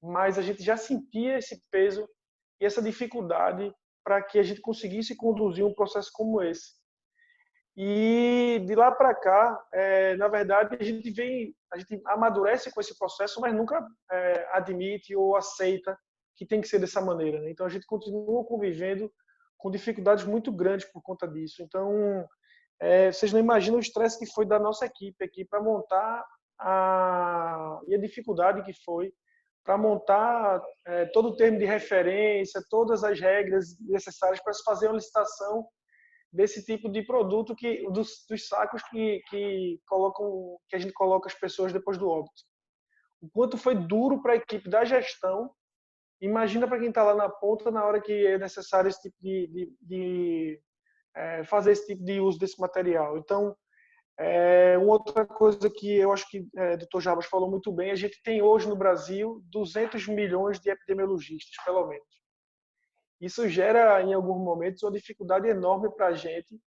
mas a gente já sentia esse peso e essa dificuldade para que a gente conseguisse conduzir um processo como esse. E de lá para cá, na verdade, a gente amadurece com esse processo, mas nunca admite ou aceita que tem que ser dessa maneira, né? Então a gente continua convivendo com dificuldades muito grandes por conta disso. Então, vocês não imaginam o estresse que foi da nossa equipe aqui para montar e a dificuldade que foi para montar todo o termo de referência, todas as regras necessárias para se fazer uma licitação desse tipo de produto dos sacos que a gente coloca as pessoas depois do óbito. O quanto foi duro para a equipe da gestão, imagina para quem está lá na ponta na hora que é necessário esse tipo fazer esse tipo de uso desse material. Então, uma outra coisa que eu acho que o Dr. Jarbas falou muito bem, a gente tem hoje no Brasil 200 milhões de epidemiologistas, pelo menos. Isso gera, em alguns momentos, uma dificuldade enorme para a gente,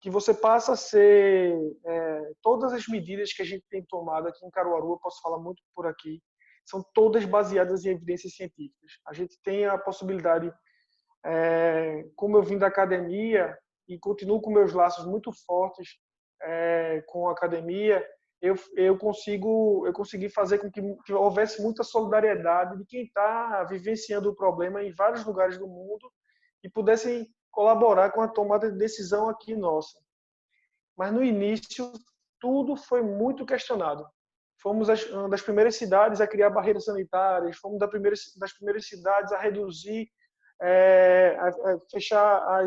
que você passa a ser... todas as medidas que a gente tem tomado aqui em Caruaru, eu posso falar muito por aqui, são todas baseadas em evidências científicas. A gente tem a possibilidade, como eu vim da academia e continuo com meus laços muito fortes com a academia, eu consegui fazer com que houvesse muita solidariedade de quem está vivenciando o problema em vários lugares do mundo e pudessem colaborar com a tomada de decisão aqui nossa. Mas no início tudo foi muito questionado. Fomos uma das primeiras cidades a criar barreiras sanitárias, fomos das primeiras cidades a reduzir, a fechar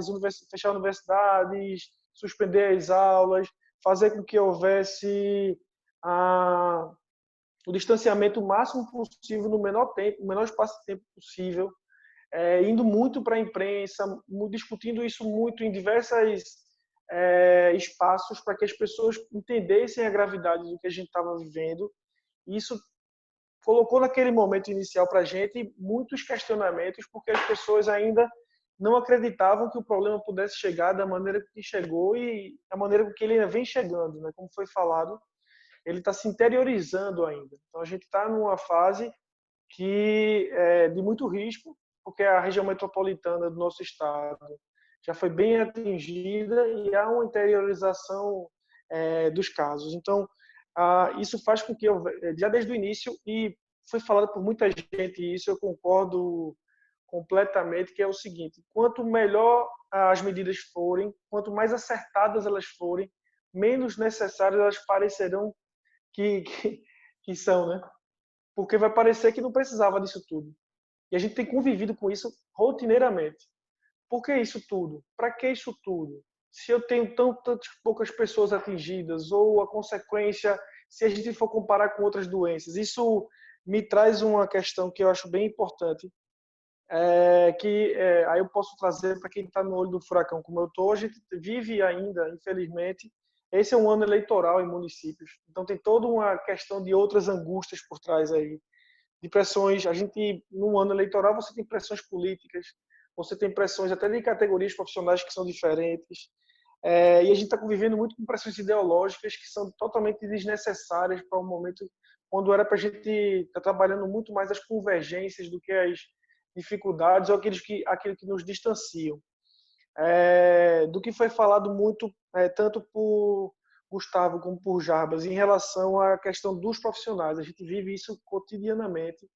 universidades, suspender as aulas, fazer com que houvesse o distanciamento máximo possível no menor espaço de tempo possível, indo muito para a imprensa, discutindo isso muito em diversos espaços para que as pessoas entendessem a gravidade do que a gente estava vivendo. Isso colocou naquele momento inicial para a gente muitos questionamentos, porque as pessoas ainda não acreditavam que o problema pudesse chegar da maneira que chegou e da maneira que ele vem chegando, né? Como foi falado, ele está se interiorizando ainda. Então a gente está numa fase de muito risco, porque a região metropolitana do nosso estado já foi bem atingida e há uma interiorização dos casos. Então, isso faz com que, já desde o início, e foi falado por muita gente, e isso eu concordo completamente, que é o seguinte: quanto melhor as medidas forem, quanto mais acertadas elas forem, menos necessárias elas parecerão que são, né? Porque vai parecer que não precisava disso tudo. E a gente tem convivido com isso rotineiramente. Por que isso tudo? Para que isso tudo? Se eu tenho tantas poucas pessoas atingidas, ou a consequência, se a gente for comparar com outras doenças, isso me traz uma questão que eu acho bem importante, aí eu posso trazer para quem está no olho do furacão, como eu estou. A gente vive ainda, infelizmente, esse é um ano eleitoral em municípios, então tem toda uma questão de outras angústias por trás aí, de pressões. A gente, num ano eleitoral, você tem pressões políticas, você tem pressões até de categorias profissionais que são diferentes, e a gente está convivendo muito com pressões ideológicas que são totalmente desnecessárias para um momento quando era para a gente estar trabalhando muito mais as convergências do que as dificuldades ou aquilo que nos distanciam. Do que foi falado muito, tanto por Gustavo como por Jarbas, em relação à questão dos profissionais. A gente vive isso cotidianamente,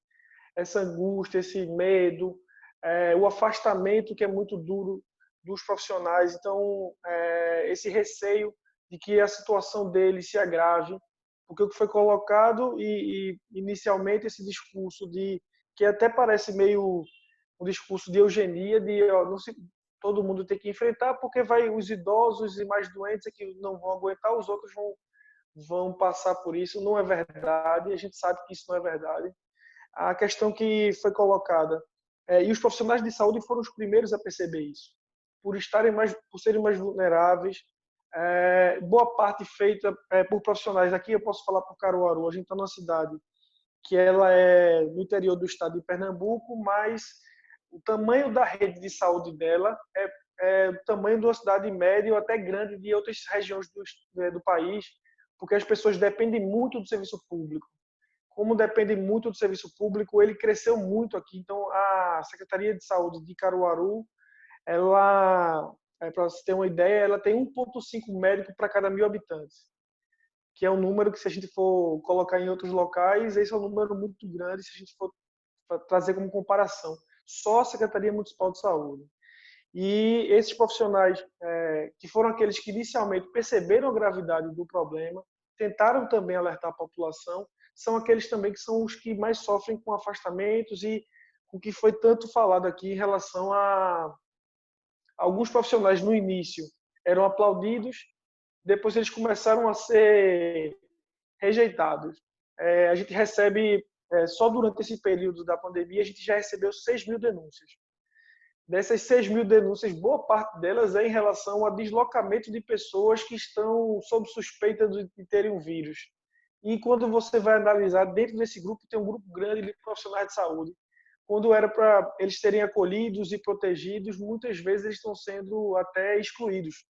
essa angústia, esse medo, o afastamento que é muito duro dos profissionais. Então, esse receio de que a situação deles se agrave, porque o que foi colocado e inicialmente esse discurso que até parece meio um discurso de eugenia, todo mundo tem que enfrentar, porque os idosos e mais doentes é que não vão aguentar, os outros vão passar por isso. Não é verdade, a gente sabe que isso não é verdade. A questão que foi colocada, e os profissionais de saúde foram os primeiros a perceber isso, por serem mais vulneráveis, boa parte feita por profissionais. Aqui eu posso falar por Caruaru, a gente está numa cidade que ela é no interior do estado de Pernambuco, mas o tamanho da rede de saúde dela é o tamanho de uma cidade média ou até grande de outras regiões do país, porque as pessoas dependem muito do serviço público. Como depende muito do serviço público, ele cresceu muito aqui. Então, a Secretaria de Saúde de Caruaru, para você ter uma ideia, ela tem 1,5 médico para cada 1.000 habitantes, que é um número que, se a gente for colocar em outros locais, esse é um número muito grande se a gente for trazer como comparação. Só a Secretaria Municipal de Saúde. E esses profissionais, que foram aqueles que inicialmente perceberam a gravidade do problema, tentaram também alertar a população, são aqueles também que são os que mais sofrem com afastamentos e o que foi tanto falado aqui em relação a alguns profissionais no início eram aplaudidos, depois eles começaram a ser rejeitados. A gente recebe, só durante esse período da pandemia, a gente já recebeu 6.000 denúncias. Dessas 6.000 denúncias, boa parte delas é em relação a deslocamento de pessoas que estão sob suspeita de terem um vírus. E quando você vai analisar, dentro desse grupo tem um grupo grande de profissionais de saúde. quando era para eles serem acolhidos e protegidos, muitas vezes eles estão sendo até excluídos.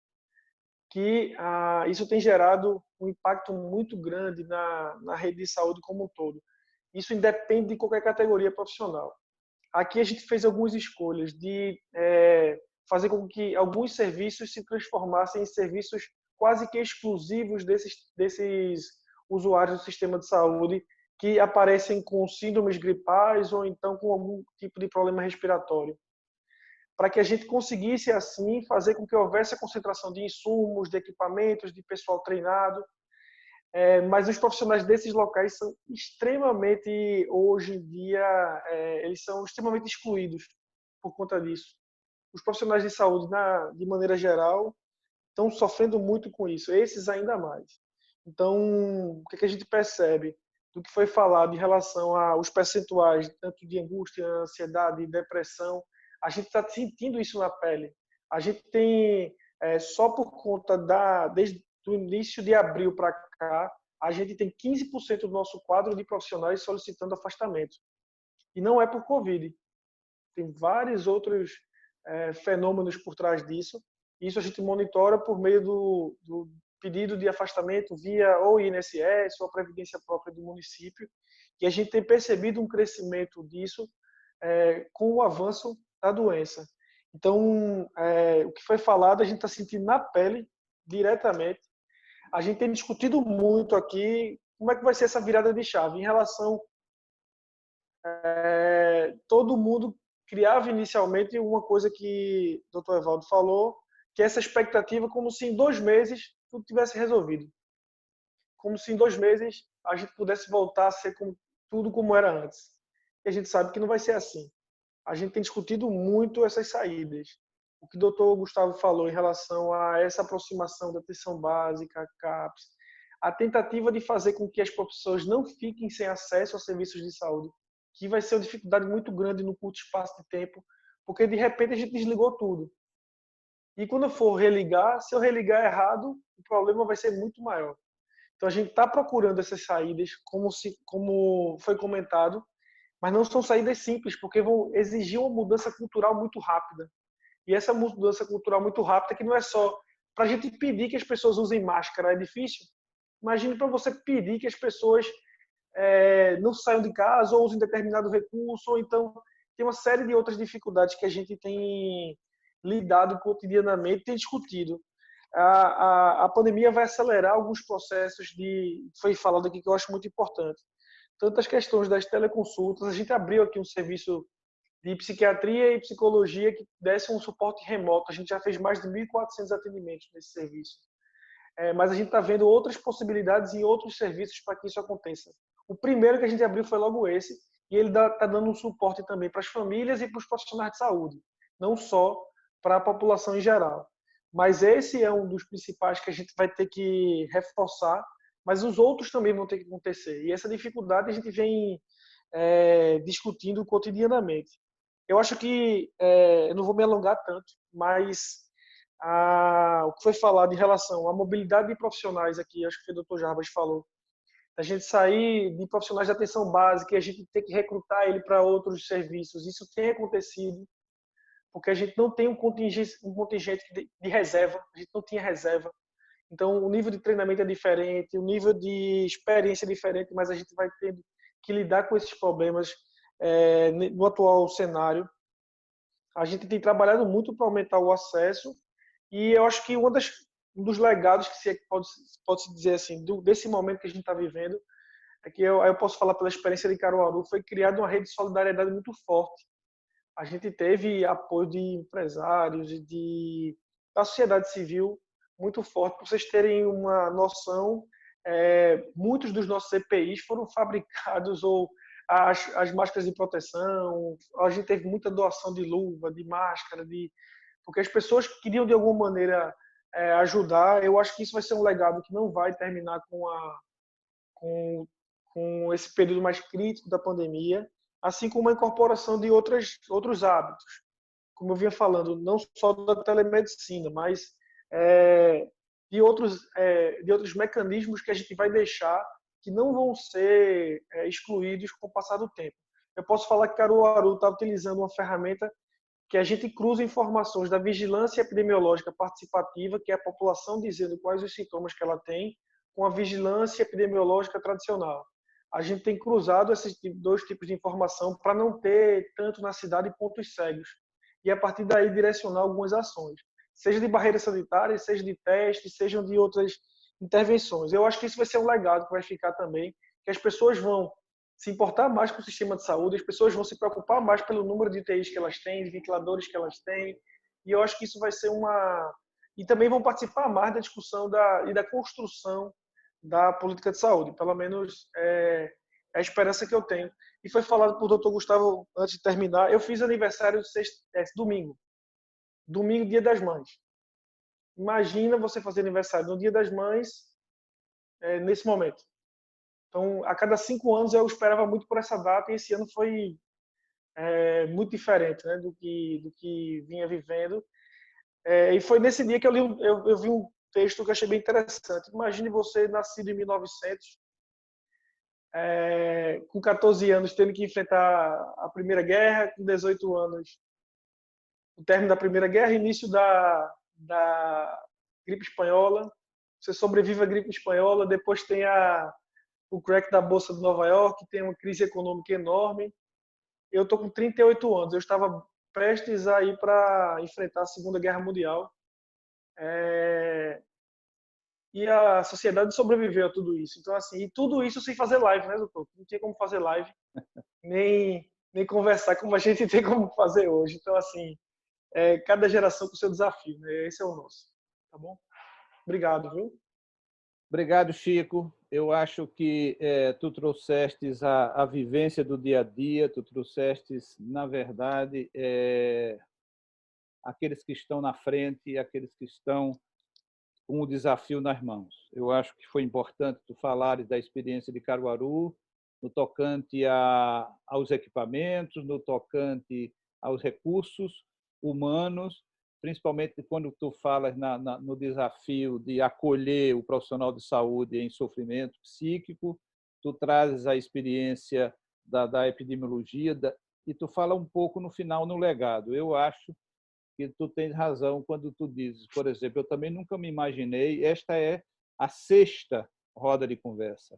Isso tem gerado um impacto muito grande na rede de saúde como um todo. Isso independe de qualquer categoria profissional. Aqui a gente fez algumas escolhas de fazer com que alguns serviços se transformassem em serviços quase que exclusivos desses usuários do sistema de saúde que aparecem com síndromes gripais ou então com algum tipo de problema respiratório. Para que a gente conseguisse, assim, fazer com que houvesse a concentração de insumos, de equipamentos, de pessoal treinado. Mas os profissionais desses locais são extremamente, hoje em dia, eles são extremamente excluídos por conta disso. Os profissionais de saúde, de maneira geral, estão sofrendo muito com isso, esses ainda mais. Então, o que a gente percebe do que foi falado em relação aos percentuais, tanto de angústia, ansiedade, depressão, a gente está sentindo isso na pele. A gente tem, só por conta desde o início de abril para cá, a gente tem 15% do nosso quadro de profissionais solicitando afastamento. E não é por Covid. Tem vários outros fenômenos por trás disso. Isso a gente monitora por meio do pedido de afastamento via ou INSS ou a Previdência própria do município. E a gente tem percebido um crescimento disso com o avanço da doença. Então, o que foi falado, a gente está sentindo na pele, diretamente. A gente tem discutido muito aqui como é que vai ser essa virada de chave em relação todo mundo criava inicialmente uma coisa que o Dr. Evaldo falou, que é essa expectativa como se em 2 meses tudo tivesse resolvido. Como se em 2 meses a gente pudesse voltar a ser tudo como era antes. E a gente sabe que não vai ser assim. A gente tem discutido muito essas saídas. O que o doutor Gustavo falou em relação a essa aproximação da atenção básica, CAPS, a tentativa de fazer com que as pessoas não fiquem sem acesso a serviços de saúde, que vai ser uma dificuldade muito grande no curto espaço de tempo, porque de repente a gente desligou tudo. E quando eu for religar, se eu religar errado, o problema vai ser muito maior. Então a gente está procurando essas saídas, como foi comentado, mas não são saídas simples, porque vão exigir uma mudança cultural muito rápida. E essa mudança cultural muito rápida, que não é só para a gente pedir que as pessoas usem máscara, é difícil. Imagine para você pedir que as pessoas não saiam de casa ou usem determinado recurso, ou então tem uma série de outras dificuldades que a gente tem lidado cotidianamente, tem discutido. A pandemia vai acelerar alguns processos foi falado aqui que eu acho muito importante. Tanto as questões das teleconsultas, a gente abriu aqui um serviço de psiquiatria e psicologia que desse um suporte remoto. A gente já fez mais de 1.400 atendimentos nesse serviço. Mas a gente está vendo outras possibilidades em outros serviços para que isso aconteça. O primeiro que a gente abriu foi logo esse, e ele está dando um suporte também para as famílias e para os profissionais de saúde, não só para a população em geral. Mas esse é um dos principais que a gente vai ter que reforçar, mas os outros também vão ter que acontecer. E essa dificuldade a gente vem discutindo cotidianamente. Eu acho que, eu não vou me alongar tanto, mas o que foi falado em relação à mobilidade de profissionais aqui, acho que foi o Dr. Jarbas falou, a gente sair de profissionais de atenção básica e a gente ter que recrutar ele para outros serviços. Isso tem acontecido, porque a gente não tem um contingente de reserva, a gente não tinha reserva. Então, o nível de treinamento é diferente, o nível de experiência é diferente, mas a gente vai tendo que lidar com esses problemas no atual cenário. A gente tem trabalhado muito para aumentar o acesso e eu acho que um dos legados que pode-se dizer assim, desse momento que a gente está vivendo, é que eu posso falar pela experiência de Caruaru, foi criada uma rede de solidariedade muito forte. A gente teve apoio de empresários e da sociedade civil muito forte. Para vocês terem uma noção, muitos dos nossos EPIs foram fabricados, ou as máscaras de proteção, a gente teve muita doação de luva, de máscara, porque as pessoas queriam de alguma maneira ajudar. Eu acho que isso vai ser um legado que não vai terminar com esse período mais crítico da pandemia, assim como a incorporação de outros hábitos, como eu vinha falando, não só da telemedicina, mas de outros mecanismos que a gente vai deixar que não vão ser excluídos com o passar do tempo. eu posso falar que Caruaru está utilizando uma ferramenta que a gente cruza informações da vigilância epidemiológica participativa, que é a população dizendo quais os sintomas que ela tem, com a vigilância epidemiológica tradicional. A gente tem cruzado esses dois tipos de informação para não ter tanto na cidade pontos cegos. E a partir daí direcionar algumas ações, seja de barreiras sanitárias, seja de testes, sejam de outras intervenções. Eu acho que isso vai ser um legado que vai ficar também, que as pessoas vão se importar mais com o sistema de saúde, as pessoas vão se preocupar mais pelo número de UTIs que elas têm, de ventiladores que elas têm, e eu acho que isso vai ser uma... E também vão participar mais da discussão e da construção da política de saúde, pelo menos é a esperança que eu tenho. E foi falado por Dr. Gustavo antes de terminar, eu fiz aniversário domingo, Dia das Mães. Imagina você fazer aniversário no Dia das Mães nesse momento. Então, a cada 5 anos eu esperava muito por essa data e esse ano foi muito diferente, né, do que vinha vivendo. E foi nesse dia que eu vi um texto que eu achei bem interessante. Imagine você nascido em 1900, com 14 anos tendo que enfrentar a Primeira Guerra, com 18 anos o término da Primeira Guerra, início da gripe espanhola. Você sobrevive à gripe espanhola, depois tem o crack da Bolsa de Nova York, tem uma crise econômica enorme. Eu estou com 38 anos, eu estava prestes a ir para enfrentar a Segunda Guerra Mundial. E a sociedade sobreviveu a tudo isso. Então, assim, e tudo isso sem fazer live, né, doutor? Não tinha como fazer live, nem conversar como a gente tem como fazer hoje. Então, assim, cada geração com o seu desafio, né? Esse é o nosso. Tá bom? Obrigado, viu? Obrigado, Chico. Eu acho que tu trouxestes a vivência do dia a dia, tu trouxestes, na verdade, aqueles que estão na frente e aqueles que estão com o desafio nas mãos. Eu acho que foi importante tu falares da experiência de Caruaru, no tocante aos equipamentos, no tocante aos recursos humanos, principalmente quando tu falas no desafio de acolher o profissional de saúde em sofrimento psíquico, tu trazes a experiência da epidemiologia e tu fala um pouco no final no legado. Eu acho que tu tens razão quando tu dizes, por exemplo, eu também nunca me imaginei, esta é a 6ª roda de conversa.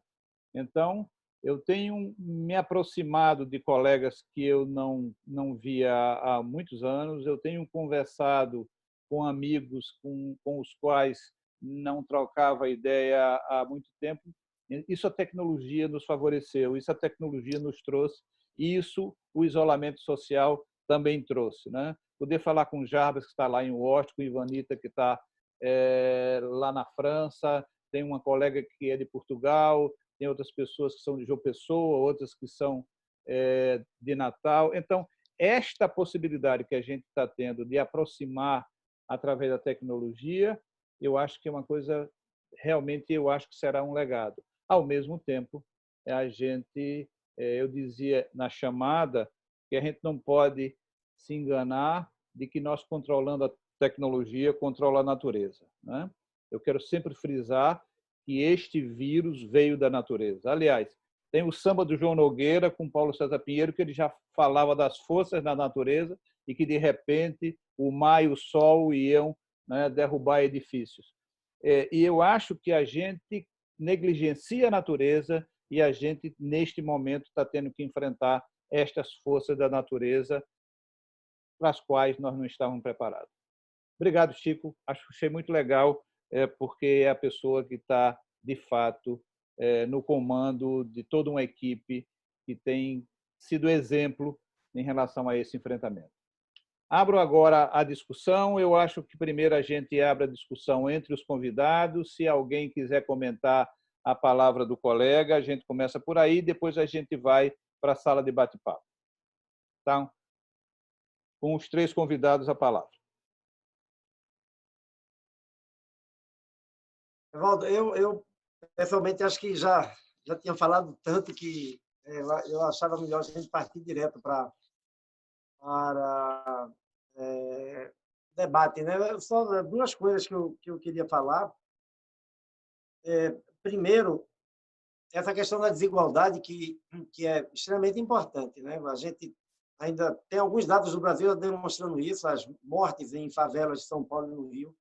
Então, eu tenho me aproximado de colegas que eu não via há muitos anos, eu tenho conversado com amigos com os quais não trocava ideia há muito tempo. Isso a tecnologia nos favoreceu, isso a tecnologia nos trouxe, e isso o isolamento social também trouxe, né? Poder falar com o Jarbas, que está lá em Washington, com a Ivanita, que está lá na França, tem uma colega que é de Portugal, tem outras pessoas que são de João Pessoa, outras que são de Natal. Então, esta possibilidade que a gente está tendo de aproximar através da tecnologia, eu acho que é uma coisa, realmente, eu acho que será um legado. Ao mesmo tempo, a gente, eu dizia na chamada, que a gente não pode se enganar de que nós, controlando a tecnologia, controla a natureza, né? Eu quero sempre frisar que este vírus veio da natureza. Aliás, tem o samba do João Nogueira com Paulo César Pinheiro, que ele já falava das forças da natureza e que, de repente, o mar e o sol iam, né, derrubar edifícios. E eu acho que a gente negligencia a natureza e a gente, neste momento, está tendo que enfrentar estas forças da natureza para as quais nós não estávamos preparados. Obrigado, Chico. Achei muito legal, porque é a pessoa que está, de fato, no comando de toda uma equipe que tem sido exemplo em relação a esse enfrentamento. Abro agora a discussão. Eu acho que primeiro a gente abre a discussão entre os convidados. Se alguém quiser comentar a palavra do colega, a gente começa por aí, depois a gente vai para a sala de bate-papo. Então, com os 3 convidados, a palavra. Evaldo, eu pessoalmente acho que já tinha falado tanto que eu achava melhor a gente partir direto para debate, né? Só 2 coisas que eu queria falar. Primeiro, essa questão da desigualdade que é extremamente importante, né? A gente ainda tem alguns dados do Brasil demonstrando isso. As mortes em favelas de São Paulo e no Rio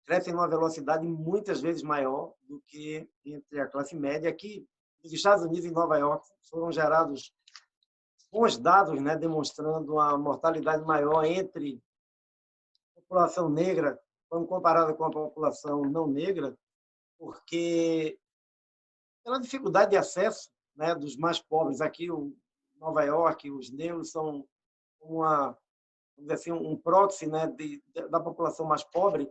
crescem numa velocidade muitas vezes maior do que entre a classe média. Aqui, nos Estados Unidos e Nova York, foram gerados bons dados, né, demonstrando uma mortalidade maior entre a população negra, quando comparada com a população não negra, porque pela dificuldade de acesso, né, dos mais pobres. Aqui, em Nova York, os negros são vamos dizer assim, um proxy, né, da população mais pobre,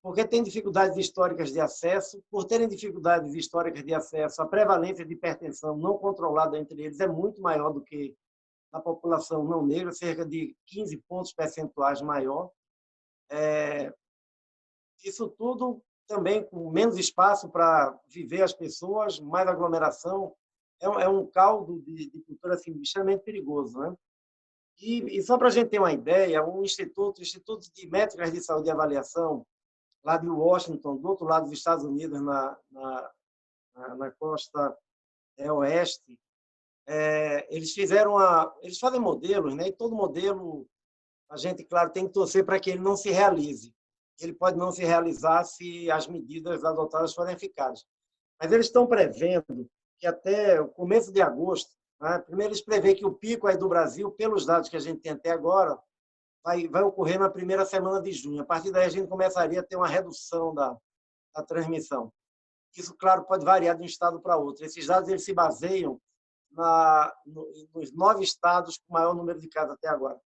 porque tem dificuldades históricas de acesso. Por terem dificuldades históricas de acesso, a prevalência de hipertensão não controlada entre eles é muito maior do que na população não negra, cerca de 15 pontos percentuais maior. Isso tudo também com menos espaço para viver as pessoas, mais aglomeração. É um caldo de cultura assim, extremamente perigoso, né? E só para a gente ter uma ideia, o Instituto de Métricas de Saúde e Avaliação, lá de Washington, do outro lado dos Estados Unidos, na costa oeste, eles fazem modelos, né? E todo modelo, a gente, claro, tem que torcer para que ele não se realize. Ele pode não se realizar se as medidas adotadas forem eficazes. Mas eles estão prevendo que até o começo de agosto, né? Primeiro eles prevêem que o pico aí do Brasil, pelos dados que a gente tem até agora, vai ocorrer na primeira semana de junho. A partir daí, a gente começaria a ter uma redução da transmissão. Isso, claro, pode variar de um estado para outro. Esses dados eles se baseiam nos 9 estados com maior número de casos até agora.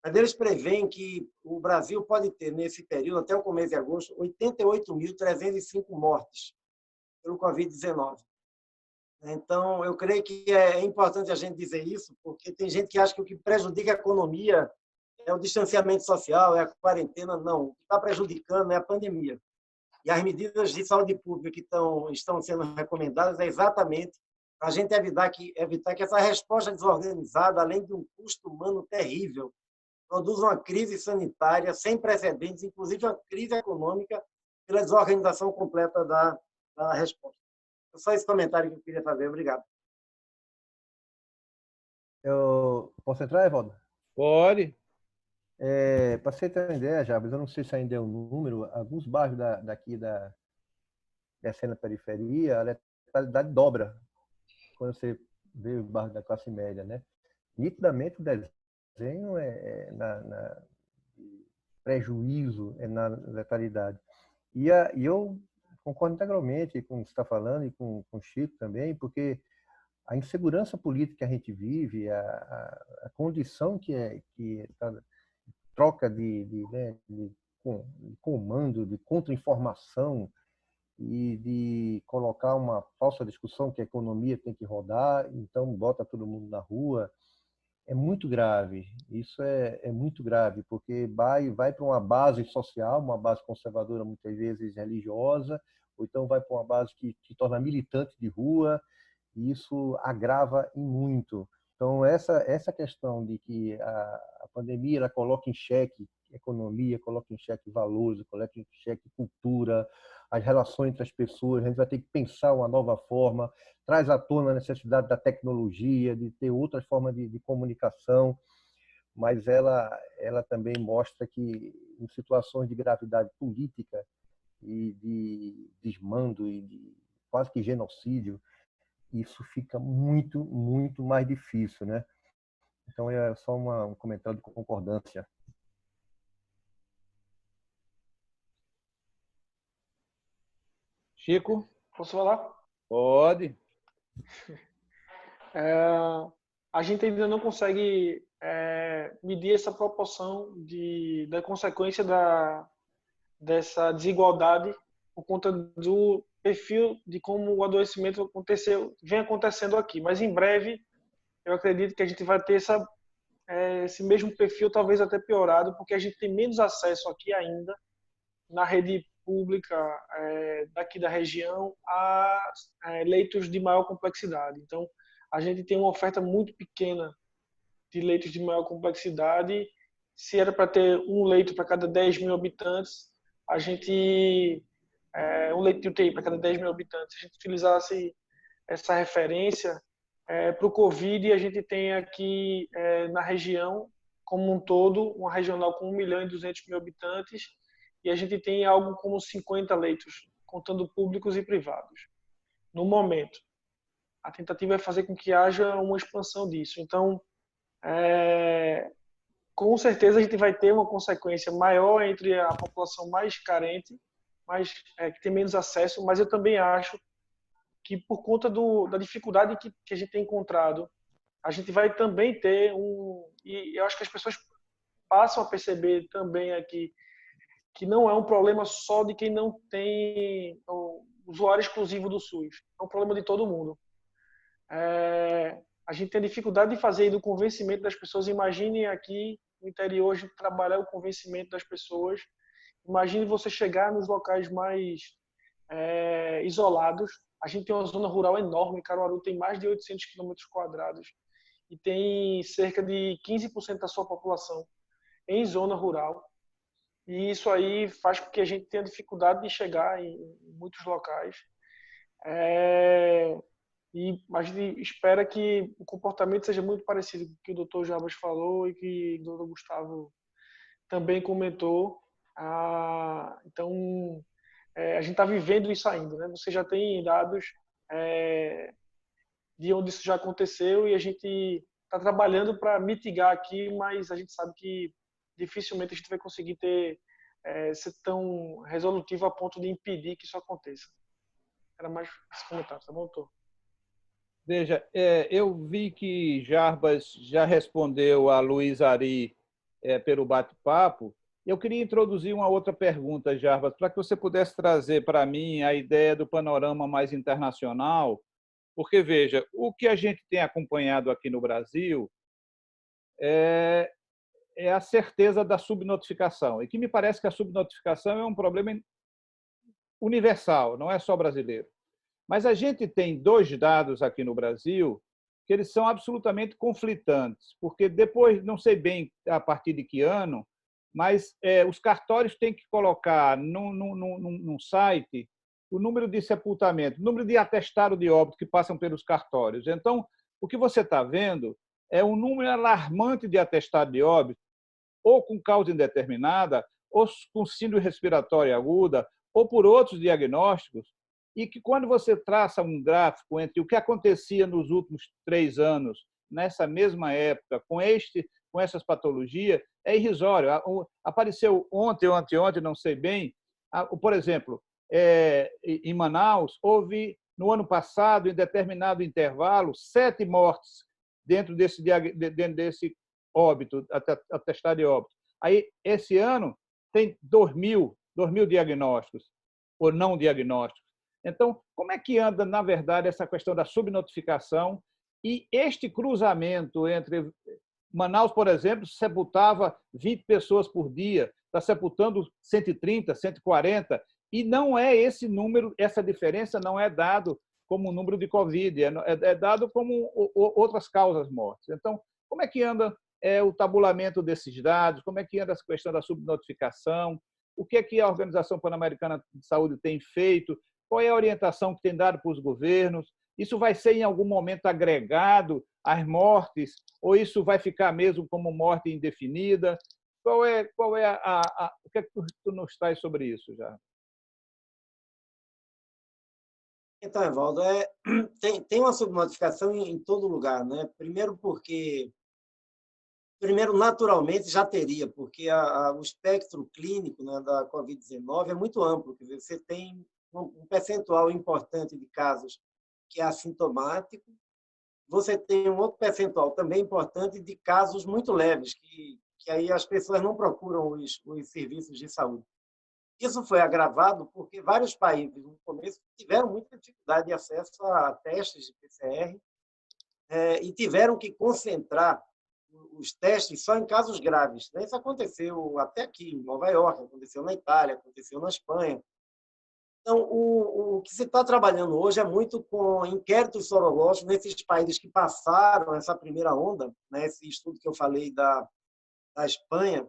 Mas eles preveem que o Brasil pode ter, nesse período, até o começo de agosto, 88.305 mortes pelo Covid-19. Então, eu creio que é importante a gente dizer isso, porque tem gente que acha que o que prejudica a economia é o distanciamento social, é a quarentena. Não, o que está prejudicando é a pandemia. E as medidas de saúde pública que estão sendo recomendadas é exatamente para a gente evitar que essa resposta desorganizada, além de um custo humano terrível, produza uma crise sanitária sem precedentes, inclusive uma crise econômica, pela desorganização completa da resposta. É só esse comentário que eu queria fazer. Obrigado. Eu posso entrar, Evaldo? Pode. Para você ter uma ideia, Jabas, eu não sei se ainda é um número, alguns bairros daqui descendo a periferia, a letalidade dobra quando você vê os bairros da classe média, né? Nitidamente o desenho prejuízo na letalidade. E eu concordo integralmente com o que você está falando e com o Chico também, porque a insegurança política que a gente vive, a condição que troca de comando, de contra-informação e de colocar uma falsa discussão que a economia tem que rodar, então bota todo mundo na rua, é muito grave. Isso é muito grave, porque vai para uma base social, uma base conservadora, muitas vezes religiosa, ou então vai para uma base que te torna militante de rua, e isso agrava em muito. Então, essa questão de que a pandemia ela coloca em xeque economia, coloca em xeque valores, coloca em xeque cultura, as relações entre as pessoas, a gente vai ter que pensar uma nova forma, traz à tona a necessidade da tecnologia, de ter outras formas de comunicação, mas ela também mostra que em situações de gravidade política e de desmando e de quase que genocídio, isso fica muito, muito mais difícil, né? Então, é só um comentário de concordância. Chico? Posso falar? Pode. A gente ainda não consegue medir essa proporção da consequência dessa desigualdade por conta do perfil de como o adoecimento vem acontecendo aqui. Mas em breve, eu acredito que a gente vai ter esse mesmo perfil, talvez até piorado, porque a gente tem menos acesso aqui ainda na rede pública daqui da região a leitos de maior complexidade. Então, a gente tem uma oferta muito pequena de leitos de maior complexidade. Se era para ter um leito para cada 10 mil habitantes, um leito de UTI para cada 10 mil habitantes, se a gente utilizasse essa referência para o Covid, a gente tem aqui na região, como um todo, uma regional com 1.200.000 habitantes, e a gente tem algo como 50 leitos, contando públicos e privados, no momento. A tentativa é fazer com que haja uma expansão disso. Então, com certeza a gente vai ter uma consequência maior entre a população mais carente, que tem menos acesso, mas eu também acho que por conta da dificuldade que a gente tem encontrado, a gente vai também ter e eu acho que as pessoas passam a perceber também aqui que não é um problema só de quem não tem o usuário exclusivo do SUS, é um problema de todo mundo. A gente tem dificuldade de fazer do convencimento das pessoas. Imagine aqui no interior a gente trabalhar o convencimento das pessoas. Imagine você chegar nos locais mais isolados. A gente tem uma zona rural enorme, Caruaru tem mais de 800 km² e tem cerca de 15% da sua população em zona rural. E isso aí faz com que a gente tenha dificuldade de chegar em muitos locais. E a gente espera que o comportamento seja muito parecido com o que o Dr. Jarbas falou e que o Dr. Gustavo também comentou. Então, a gente está vivendo isso ainda, né? Você já tem dados de onde isso já aconteceu e a gente está trabalhando para mitigar aqui, mas a gente sabe que dificilmente a gente vai conseguir ser tão resolutivo a ponto de impedir que isso aconteça. Era mais esse comentário, tá bom, doutor? Veja, eu vi que Jarbas já respondeu a Luiz Ari pelo bate-papo. Eu queria introduzir uma outra pergunta, Jarbas, para que você pudesse trazer para mim a ideia do panorama mais internacional, porque, veja, o que a gente tem acompanhado aqui no Brasil é a certeza da subnotificação, e que me parece que a subnotificação é um problema universal, não é só brasileiro. Mas a gente tem dois dados aqui no Brasil que eles são absolutamente conflitantes, porque depois, não sei bem a partir de que ano, mas os cartórios têm que colocar num site o número de sepultamento, o número de atestado de óbito que passam pelos cartórios. Então, o que você está vendo é um número alarmante de atestado de óbito, ou com causa indeterminada, ou com síndrome respiratória aguda, ou por outros diagnósticos, e que quando você traça um gráfico entre o que acontecia nos últimos 3 anos, nessa mesma época, com essas patologias, é irrisório. Apareceu ontem, não sei bem, por exemplo, em Manaus, houve, no ano passado, em determinado intervalo, 7 mortes dentro desse óbito, atestado de óbito. Aí, esse ano, tem 2.000 diagnósticos, ou não diagnósticos. Então, como é que anda, na verdade, essa questão da subnotificação e este cruzamento entre... Manaus, por exemplo, sepultava 20 pessoas por dia, está sepultando 130, 140, e não é esse número, essa diferença não é dado como número de Covid, é dado como outras causas mortes. Então, como é que anda o tabulamento desses dados, como é que anda essa questão da subnotificação, o que é que a Organização Pan-Americana de Saúde tem feito, qual é a orientação que tem dado para os governos? Isso vai ser, em algum momento, agregado às mortes ou isso vai ficar mesmo como morte indefinida? O que é que tu nos traz sobre isso, já? Então, Evaldo, tem uma subnotificação em todo lugar, né? Primeiro, naturalmente, já teria, porque o espectro clínico, né, da Covid-19 é muito amplo. Quer dizer, você tem um percentual importante de casos que é assintomático, você tem um outro percentual também importante de casos muito leves, que aí as pessoas não procuram os serviços de saúde. Isso foi agravado porque vários países, no começo, tiveram muita dificuldade de acesso a testes de PCR e tiveram que concentrar os testes só em casos graves. Isso aconteceu até aqui, em Nova York, aconteceu na Itália, aconteceu na Espanha. Então, o que se está trabalhando hoje é muito com inquéritos sorológicos nesses países que passaram essa primeira onda, né? Esse estudo que eu falei da Espanha,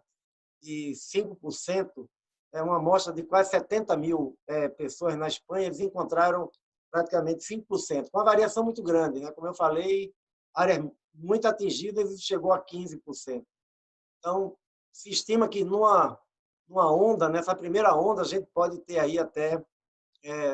de 5%, é uma amostra de quase 70.000 pessoas na Espanha, eles encontraram praticamente 5%, com uma variação muito grande, né? Como eu falei, áreas muito atingidas e chegou a 15%. Então, se estima que numa onda, nessa primeira onda, a gente pode ter aí até,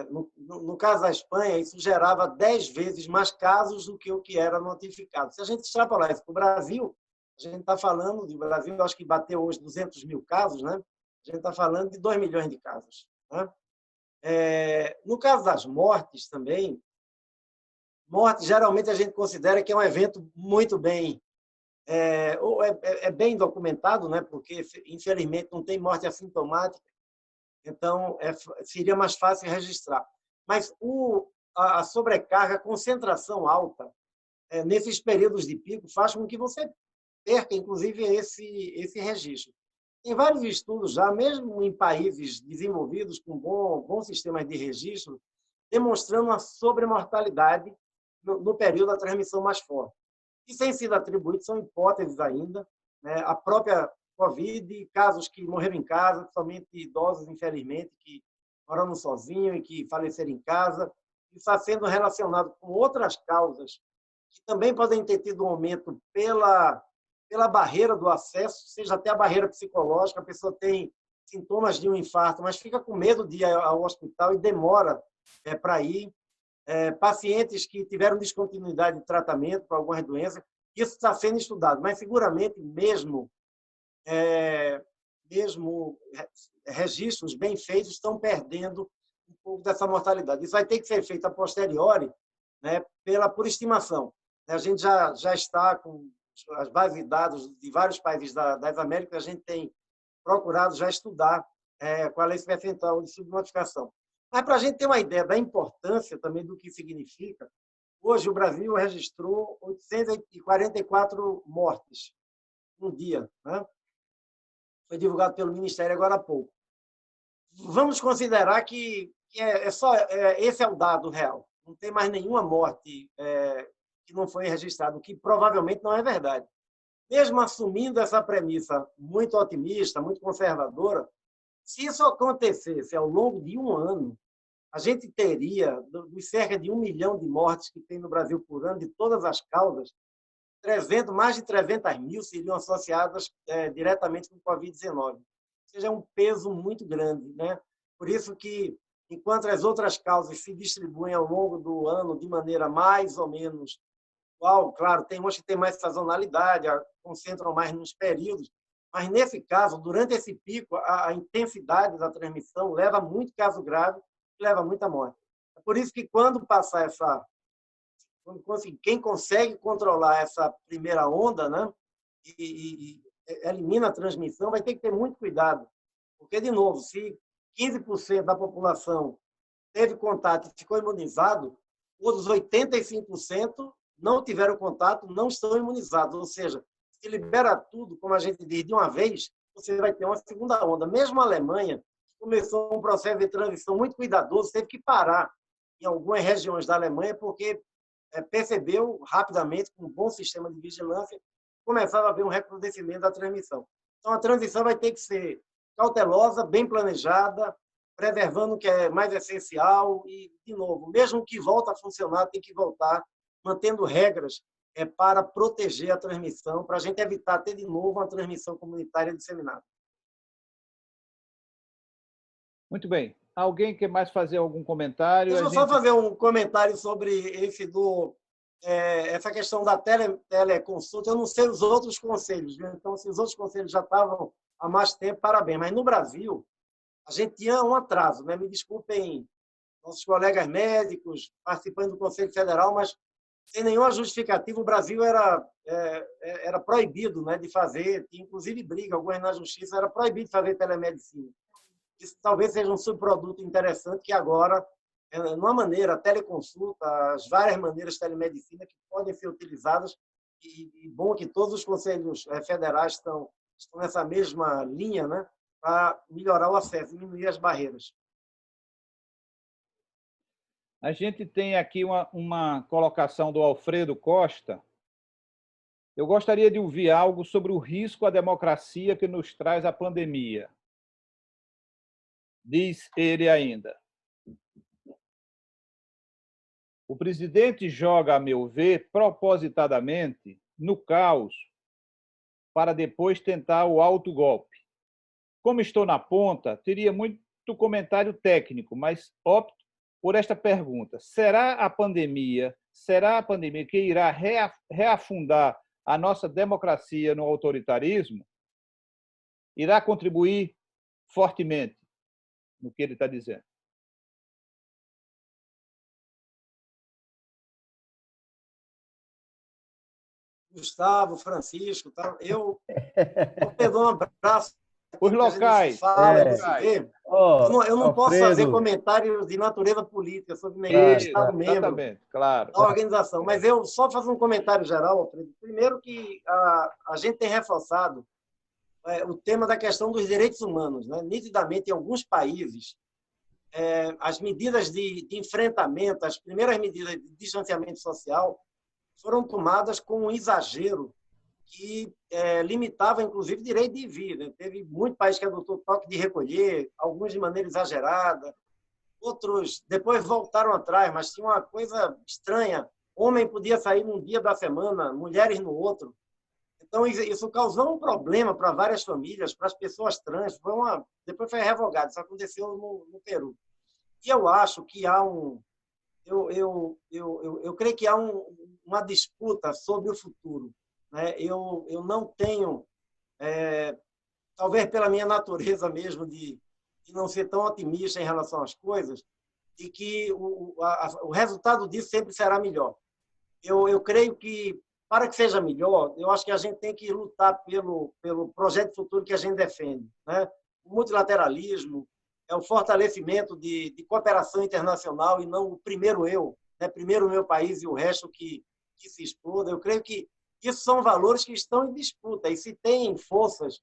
no caso da Espanha, isso gerava 10 vezes mais casos do que o que era notificado. Se a gente extrapolar isso para o Brasil, a gente está falando do Brasil, eu acho que bateu hoje 200 mil casos, né? A gente está falando de 2 milhões de casos, né? No caso das mortes também, morte geralmente a gente considera que é um evento muito bem bem documentado, né? Porque infelizmente não tem morte assintomática, então seria mais fácil registrar. Mas a sobrecarga, a concentração alta nesses períodos de pico faz com que você perca, inclusive, esse registro. Tem vários estudos já, mesmo em países desenvolvidos com bons sistemas de registro, demonstrando uma sobremortalidade no período da transmissão mais forte. Que têm sido atribuídos são hipóteses ainda, né? A própria Covid, casos que morreram em casa, somente idosos, infelizmente, que moram sozinhos e que faleceram em casa, está sendo relacionado com outras causas que também podem ter tido um aumento pela barreira do acesso, seja até a barreira psicológica, a pessoa tem sintomas de um infarto, mas fica com medo de ir ao hospital e demora para ir. Pacientes que tiveram descontinuidade de tratamento para algumas doenças, isso está sendo estudado, mas seguramente mesmo registros bem feitos estão perdendo um pouco dessa mortalidade. Isso vai ter que ser feito a posteriori, né, por estimação. A gente já está com as bases de dados de vários países das Américas, a gente tem procurado já estudar qual é esse percentual de subnotificação. Mas, para a gente ter uma ideia da importância também do que significa, hoje o Brasil registrou 844 mortes um dia, né? Foi divulgado pelo Ministério agora há pouco. Vamos considerar que esse é o dado real. Não tem mais nenhuma morte que não foi registrada, o que provavelmente não é verdade. Mesmo assumindo essa premissa muito otimista, muito conservadora, se isso acontecesse ao longo de um ano, a gente teria, dos cerca de 1 milhão de mortes que tem no Brasil por ano, de todas as causas, mais de 300 mil seriam associadas diretamente com o Covid-19. Ou seja, é um peso muito grande, né? Por isso que, enquanto as outras causas se distribuem ao longo do ano de maneira mais ou menos igual, claro, tem umas que têm mais sazonalidade, concentram mais nos períodos, mas, nesse caso, durante esse pico, a intensidade da transmissão leva muito caso grave e leva muita morte. É por isso que, quando passar quem consegue controlar essa primeira onda, né, e elimina a transmissão, vai ter que ter muito cuidado. Porque, de novo, se 15% da população teve contato e ficou imunizado, outros 85% não tiveram contato, não estão imunizados. Ou seja, se libera tudo, como a gente diz, de uma vez, você vai ter uma segunda onda. Mesmo a Alemanha, que começou um processo de transição muito cuidadoso, teve que parar em algumas regiões da Alemanha, porque percebeu rapidamente, com um bom sistema de vigilância, começava a haver um recrudescimento da transmissão. Então, a transição vai ter que ser cautelosa, bem planejada, preservando o que é mais essencial e, de novo, mesmo que volte a funcionar, tem que voltar mantendo regras para proteger a transmissão, para a gente evitar ter de novo uma transmissão comunitária disseminada. Muito bem. Alguém quer mais fazer algum comentário? Deixa eu só fazer um comentário sobre essa questão da teleconsulta. Eu não sei os outros conselhos, viu? Então, se os outros conselhos já estavam há mais tempo, parabéns. Mas, no Brasil, a gente tinha um atraso, né? Me desculpem nossos colegas médicos participando do Conselho Federal, mas sem nenhuma justificativa, o Brasil era proibido, né, de fazer, inclusive briga, algumas na justiça, era proibido de fazer telemedicina. Isso talvez seja um subproduto interessante que agora, numa maneira, a teleconsulta, as várias maneiras de telemedicina que podem ser utilizadas, e bom que todos os conselhos federais estão nessa mesma linha, né, para melhorar o acesso, diminuir as barreiras. A gente tem aqui uma colocação do Alfredo Costa. Eu gostaria de ouvir algo sobre o risco à democracia que nos traz a pandemia. Diz ele ainda. O presidente joga, a meu ver, propositadamente no caos para depois tentar o autogolpe. Como estou na ponta, teria muito comentário técnico, mas opto por esta pergunta. Será a pandemia que irá reafundar a nossa democracia no autoritarismo? Irá contribuir fortemente no que ele está dizendo. Gustavo, Francisco, tá? Eu dou um abraço. Os locais. Eu não posso fazer comentários de natureza política sobre nenhum Estado-membro da organização, mas eu só fazer um comentário geral, Alfredo. Primeiro que a gente tem reforçado o tema da questão dos direitos humanos. Né? Nitidamente, em alguns países, as medidas de enfrentamento, as primeiras medidas de distanciamento social foram tomadas com um exagero que limitava, inclusive, o direito de vida. Teve muito país que adotou toque de recolher, alguns de maneira exagerada, outros depois voltaram atrás, mas tinha uma coisa estranha. Homem podia sair num dia da semana, mulheres no outro. Então, isso causou um problema para várias famílias, para as pessoas trans. Depois foi revogado, isso aconteceu no Peru. E eu acho que há eu creio que há uma disputa sobre o futuro. Né? Eu não tenho, talvez pela minha natureza mesmo de não ser tão otimista em relação às coisas, e que o resultado disso sempre será melhor. Eu creio que, para que seja melhor, eu acho que a gente tem que lutar pelo projeto futuro que a gente defende. Né? O multilateralismo, o fortalecimento de cooperação internacional e não o primeiro eu, né? Primeiro o meu país e o resto que se exploda. Eu creio que isso são valores que estão em disputa. E se tem forças,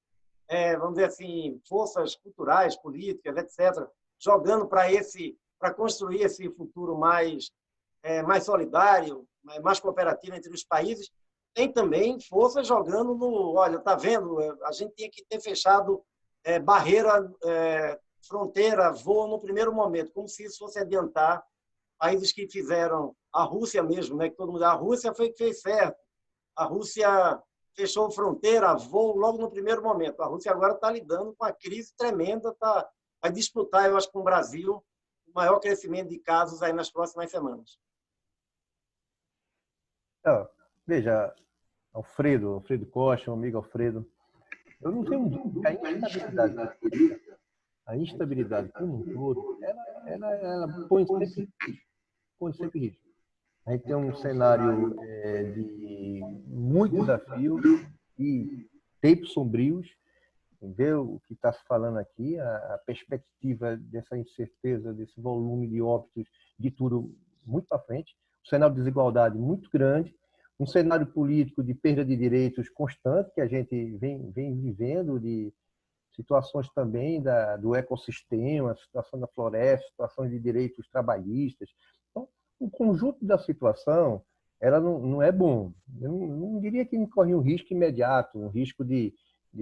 vamos dizer assim, forças culturais, políticas, etc., jogando para construir esse futuro mais solidário, mais cooperativo entre os países, tem também forças jogando olha, está vendo, a gente tinha que ter fechado barreira, fronteira, voo no primeiro momento, como se isso fosse adiantar países que fizeram, a Rússia mesmo, né, que todo mundo, a Rússia foi que fez certo, a Rússia fechou fronteira, voo logo no primeiro momento, a Rússia agora está lidando com a crise tremenda, vai disputar, eu acho, com o Brasil, o maior crescimento de casos aí nas próximas semanas. Veja, Alfredo Costa, meu amigo Alfredo, eu não tenho dúvida que a instabilidade como um todo, ela põe sempre risco. A gente tem um cenário de muito desafio e tempos sombrios. Ver o que está se falando aqui, a perspectiva dessa incerteza, desse volume de óbitos, de tudo muito para frente, um cenário de desigualdade muito grande, um cenário político de perda de direitos constante que a gente vem vivendo, de situações também do ecossistema, a situação da floresta, situações de direitos trabalhistas. Então, o conjunto da situação ela não é bom. Eu não diria que corre um risco imediato, um risco de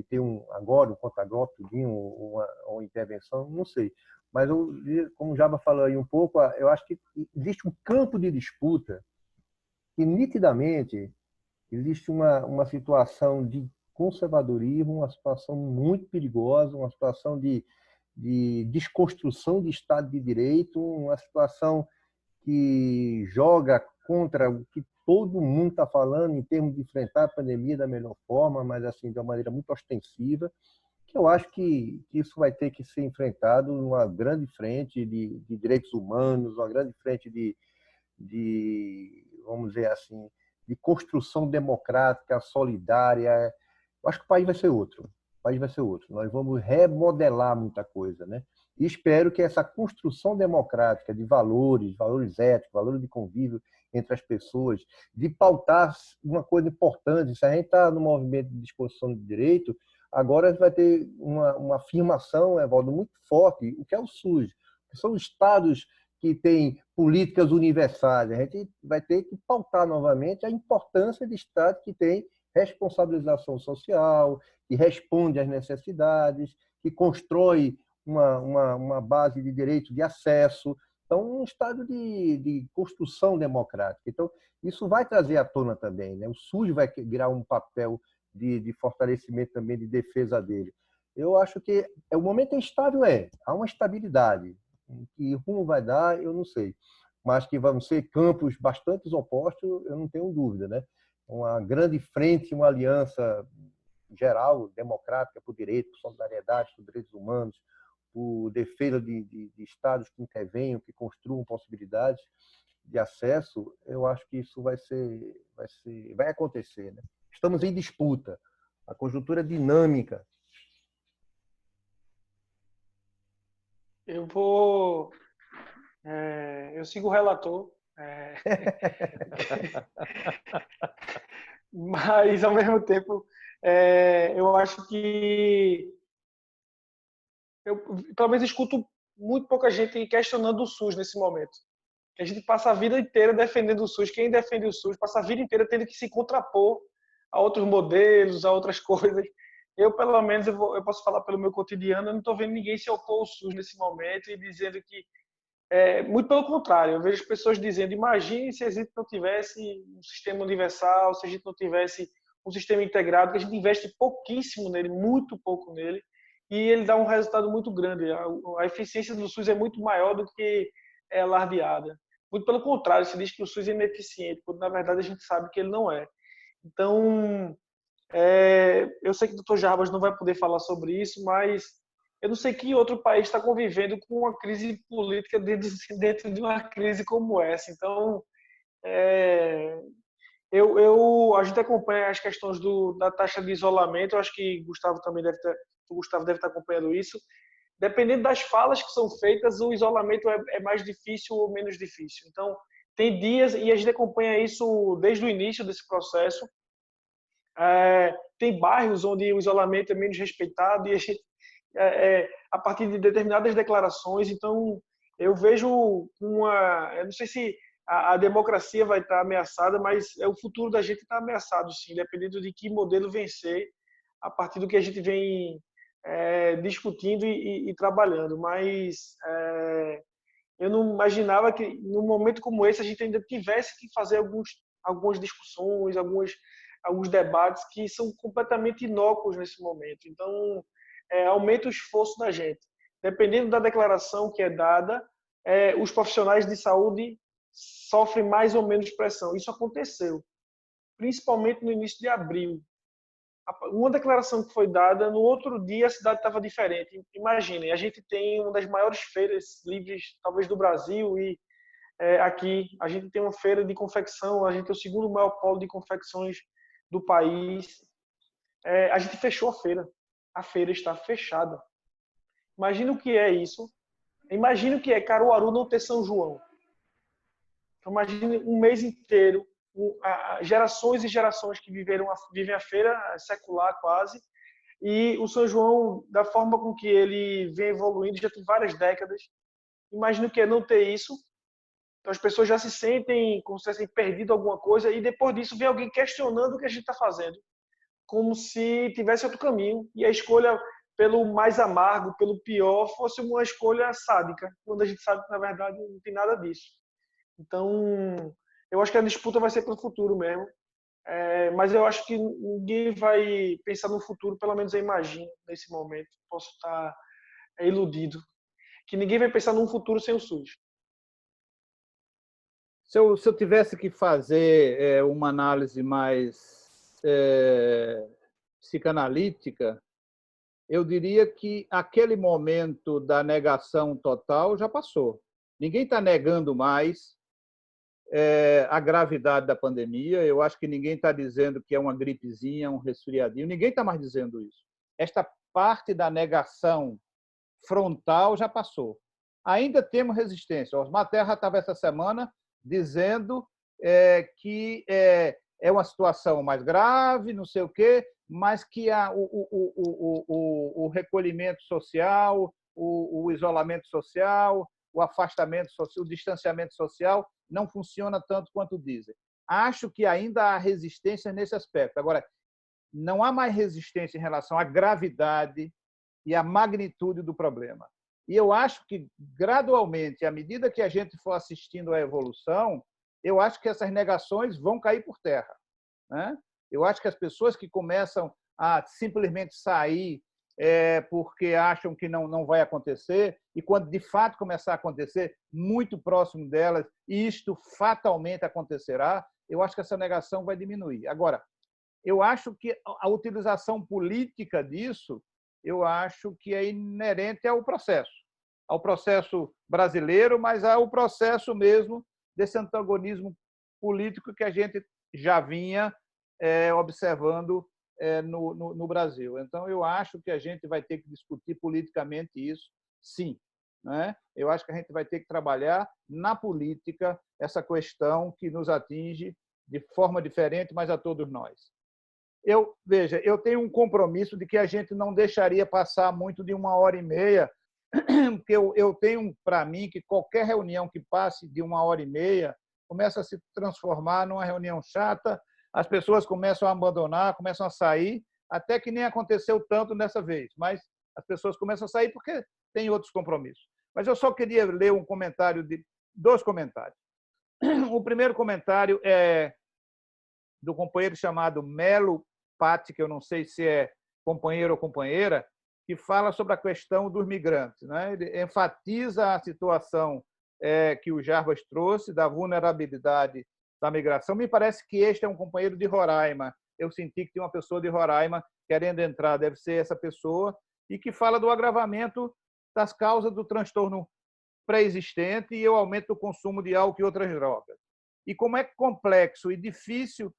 ter agora um contra-golpe, uma intervenção, não sei. Mas, como o Jaba falou aí um pouco, eu acho que existe um campo de disputa que, nitidamente, existe uma situação de conservadorismo, uma situação muito perigosa, uma situação de desconstrução de Estado de Direito, uma situação que joga contra o que todo mundo está falando em termos de enfrentar a pandemia da melhor forma, mas assim de uma maneira muito ostensiva, que eu acho que isso vai ter que ser enfrentado numa grande frente de direitos humanos, uma grande frente de vamos dizer assim, de construção democrática, solidária. Eu acho que o país vai ser outro. Nós vamos remodelar muita coisa, né? E espero que essa construção democrática de valores éticos, valores de convívio entre as pessoas, de pautar uma coisa importante. Se a gente está no movimento de disposição de direito, agora vai ter uma afirmação, Evaldo, muito forte, o que é o SUS, que são estados que têm políticas universais. A gente vai ter que pautar novamente a importância de estados que têm responsabilização social, que responde às necessidades, que constrói uma base de direito de acesso. estão num estado de construção democrática. Então, isso vai trazer à tona também, né? O SUS vai virar um papel de fortalecimento também, de defesa dele. Eu acho que o momento instável há uma estabilidade. Em que rumo vai dar, eu não sei. Mas que vão ser campos bastante opostos, eu não tenho dúvida, né? Uma grande frente, uma aliança geral, democrática, por direito, por solidariedade, por direitos humanos, por defesa de estados que intervenham, que construam possibilidades de acesso, eu acho que isso vai acontecer, né? Estamos em disputa, a conjuntura é dinâmica. Eu sigo o relator, mas ao mesmo tempo eu acho que eu pelo menos escuto muito pouca gente questionando o SUS nesse momento. Que a gente passa a vida inteira defendendo o SUS. Quem defende o SUS passa a vida inteira tendo que se contrapor a outros modelos, a outras coisas. Eu, pelo menos, eu posso falar pelo meu cotidiano, eu não estou vendo ninguém se opor ao SUS nesse momento e dizendo que muito pelo contrário, eu vejo pessoas dizendo: imagine se a gente não tivesse um sistema universal, se a gente não tivesse um sistema integrado, que a gente investe pouquíssimo nele, muito pouco nele, e ele dá um resultado muito grande. A eficiência do SUS é muito maior do que é alardeada. Muito pelo contrário, se diz que o SUS é ineficiente, quando na verdade a gente sabe que ele não é. Então, eu sei que o Dr. Jarbas não vai poder falar sobre isso, mas eu não sei que outro país está convivendo com uma crise política dentro de uma crise como essa. Então, a gente acompanha as questões da taxa de isolamento. Eu acho que o Gustavo deve estar acompanhando isso. Dependendo das falas que são feitas, o isolamento é mais difícil ou menos difícil. Então, tem dias, e a gente acompanha isso desde o início desse processo. Tem bairros onde o isolamento é menos respeitado e a gente a partir de determinadas declarações. Então, eu vejo eu não sei se a democracia vai estar ameaçada, mas o futuro da gente está ameaçado, sim, dependendo de que modelo vencer, a partir do que a gente vem discutindo e trabalhando. Mas eu não imaginava que, num momento como esse, a gente ainda tivesse que fazer algumas discussões, alguns debates que são completamente inócuos nesse momento. Então, aumenta o esforço da gente. Dependendo da declaração que é dada, os profissionais de saúde sofrem mais ou menos pressão. Isso aconteceu, principalmente no início de abril. Uma declaração que foi dada, no outro dia a cidade estava diferente. Imaginem, a gente tem uma das maiores feiras livres, talvez, do Brasil, e aqui a gente tem uma feira de confecção, a gente é o segundo maior polo de confecções do país. A gente fechou a feira. A feira está fechada. Imagina o que é isso. Imagina o que é Caruaru não ter São João. Então, imagine um mês inteiro, gerações e gerações que vivem a feira secular quase, e o São João, da forma com que ele vem evoluindo, já tem várias décadas. Imagina o que é não ter isso. Então, as pessoas já se sentem como se tivessem perdido alguma coisa, e depois disso vem alguém questionando o que a gente está fazendo, como se tivesse outro caminho, e a escolha pelo mais amargo, pelo pior, fosse uma escolha sádica, quando a gente sabe que, na verdade, não tem nada disso. Então, eu acho que a disputa vai ser para o futuro mesmo, mas eu acho que ninguém vai pensar no futuro, pelo menos eu imagino, nesse momento, posso estar iludido, que ninguém vai pensar num futuro sem o SUS. Se eu tivesse que fazer uma análise mais psicanalítica, eu diria que aquele momento da negação total já passou. Ninguém está negando mais a gravidade da pandemia. Eu acho que ninguém está dizendo que é uma gripezinha, um resfriadinho. Ninguém está mais dizendo isso. Esta parte da negação frontal já passou. Ainda temos resistência. O Osmar Terra estava essa semana dizendo que é uma situação mais grave, não sei o quê, mas que o recolhimento social, o isolamento social, o afastamento social, o distanciamento social não funciona tanto quanto dizem. Acho que ainda há resistência nesse aspecto. Agora, não há mais resistência em relação à gravidade e à magnitude do problema. E eu acho que, gradualmente, à medida que a gente for assistindo à evolução, eu acho que essas negações vão cair por terra, né? Eu acho que as pessoas que começam a simplesmente sair porque acham que não vai acontecer, e quando de fato começar a acontecer, muito próximo delas, e isto fatalmente acontecerá, eu acho que essa negação vai diminuir. Agora, eu acho que a utilização política disso, eu acho que é inerente ao processo brasileiro, mas ao processo mesmo desse antagonismo político que a gente já vinha observando no Brasil. Então, eu acho que a gente vai ter que discutir politicamente isso, sim, né? Eu acho que a gente vai ter que trabalhar na política essa questão que nos atinge de forma diferente, mas a todos nós. Veja, eu tenho um compromisso de que a gente não deixaria passar muito de 1h30, porque eu tenho para mim que qualquer reunião que passe de 1h30 começa a se transformar numa reunião chata, as pessoas começam a abandonar, começam a sair, até que nem aconteceu tanto dessa vez, mas as pessoas começam a sair porque têm outros compromissos. Mas eu só queria ler dois comentários. O primeiro comentário é do companheiro chamado Melo Patti, que eu não sei se é companheiro ou companheira, que fala sobre a questão dos migrantes, né? Ele enfatiza a situação que o Jarbas trouxe, da vulnerabilidade da migração. Me parece que este é um companheiro de Roraima. Eu senti que tem uma pessoa de Roraima querendo entrar, deve ser essa pessoa, e que fala do agravamento das causas do transtorno pré-existente e o aumento do consumo de álcool e outras drogas. E como é complexo e difícil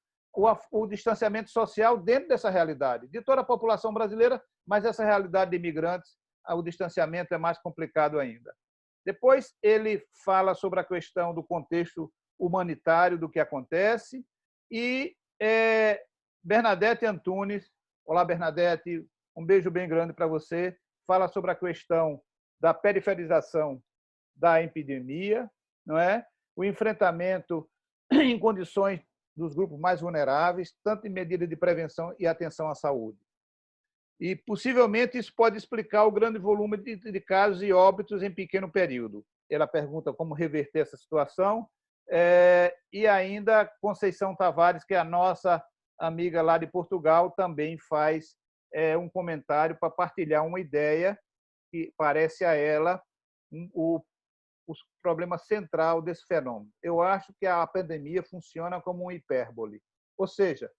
o distanciamento social dentro dessa realidade, de toda a população brasileira, mas essa realidade de imigrantes, o distanciamento é mais complicado ainda. Depois, ele fala sobre a questão do contexto humanitário do que acontece, e Bernadette Antunes, olá Bernadette, um beijo bem grande para você, fala sobre a questão da periferização da epidemia, não é? O enfrentamento em condições dos grupos mais vulneráveis, tanto em medida de prevenção e atenção à saúde. E, possivelmente, isso pode explicar o grande volume de casos e óbitos em pequeno período. Ela pergunta como reverter essa situação. E ainda Conceição Tavares, que é a nossa amiga lá de Portugal, também faz um comentário para partilhar uma ideia que parece a ela o problema central desse fenômeno. Eu acho que a pandemia funciona como uma hipérbole, ou seja,